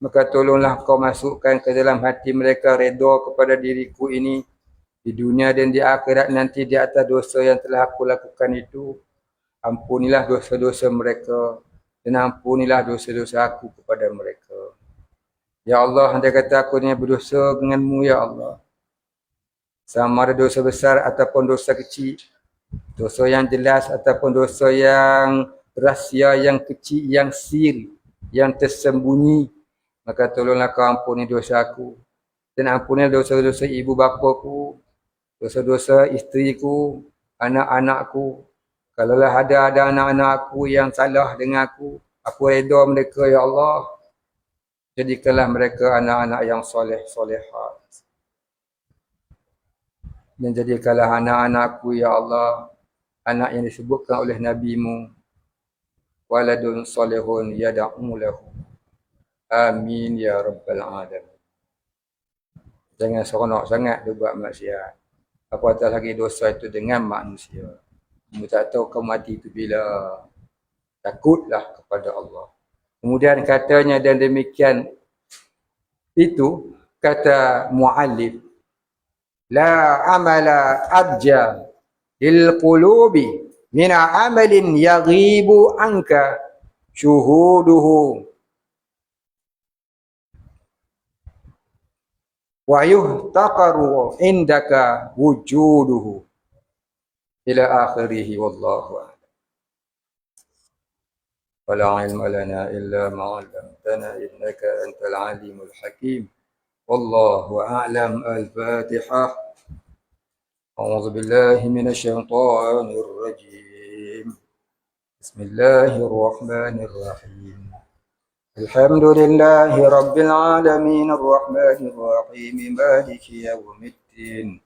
maka tolonglah Kau masukkan ke dalam hati mereka redha kepada diriku ini di dunia dan di akhirat nanti di atas dosa yang telah aku lakukan itu. Ampunilah dosa-dosa mereka dan ampunilah dosa-dosa aku kepada mereka. Ya Allah, andai kata aku ni berdosa denganmu, ya Allah, sama ada dosa besar ataupun dosa kecil, dosa yang jelas ataupun dosa yang rahsia, yang kecil, yang sir, yang tersembunyi, maka tolonglah Kau ampuni dosa aku dan ampunilah dosa-dosa ibu bapaku, dosa-dosa isteriku, anak-anakku. Kalaulah ada anak-anak aku yang salah dengan aku redha mereka, ya Allah. Jadikanlah mereka anak-anak yang soleh-solehat. Dan jadikanlah anak-anakku, ya Allah, anak yang disebutkan oleh Nabi-Mu, waladun solehun yada'u lahu. Amin ya rabbal alamin. Jangan seronok sangat dia buat maksiat. Apatah lagi dosa itu dengan manusia. Kamu tak tahu kamu mati itu bila. Takutlah kepada Allah. Kemudian katanya, dan demikian itu kata muallif, la amala abja lil qulubi min amalin yaghibu anka syuhuduhu wa yuhtaqaru indaka wujuduhu ila akhirih wallahu a'lam. Wala ilma lana illa ma 'allamtana innaka antal alimul hakim. Wallahu a'lam. Al-Fatihah. A'udzu billahi minasy syaithanir rajim. Bismillahirrahmanirrahim. Alhamdulillahi rabbil alamin arrahmanir rahim maliki yaumiddin.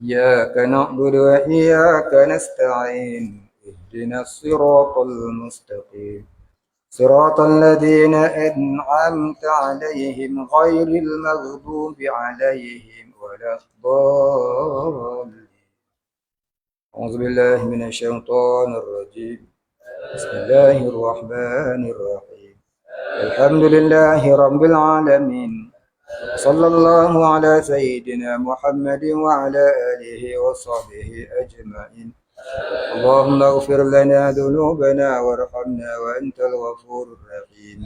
Iyyaka na'budu wa iyyaka nasta'in. Ihdinas siratal mustaqim. Siratal ladzina an'amta 'alaihim ghairil maghdubi 'alaihim waladdallin. A'udzu billahi minasy syaithanir rajim. Bismillahirrahmanir rahim. Alhamdulillahi rabbil alamin. Sallallahu ala sayyidina Muhammadin wa ala alihi wa sahbihi ajma'in. Allahumma ighfir lana dhunubana warhamna wa antal ghafurur rahim.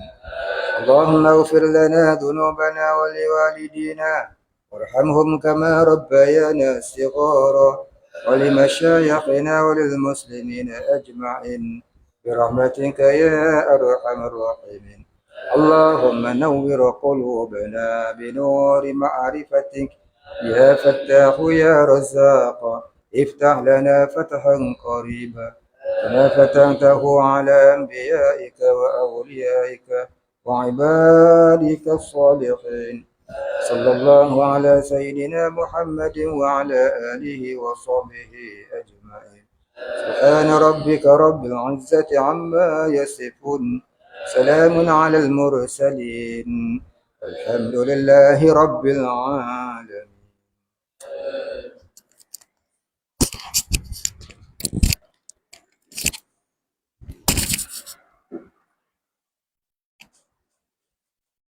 Allahumma ighfir lana dhunubana wa liwalidina warhamhum kama rabbayana shighara wa limashayikhina wa lil muslimina ajma'in birahmatika ya arhamar rahimin. اللهم نور قلوبنا بنور معرفتك يا فتاح يا رزاق. افتح لنا فتحا قريبا كما فتحته على أنبيائك وأوليائك وعبادك الصالحين. صلى الله على سيدنا محمد وعلى آله وصحبه أجمعين. سبحان ربك رب العزة عما يصفون. سلام على المرسلين. الحمد لله رب العالمين.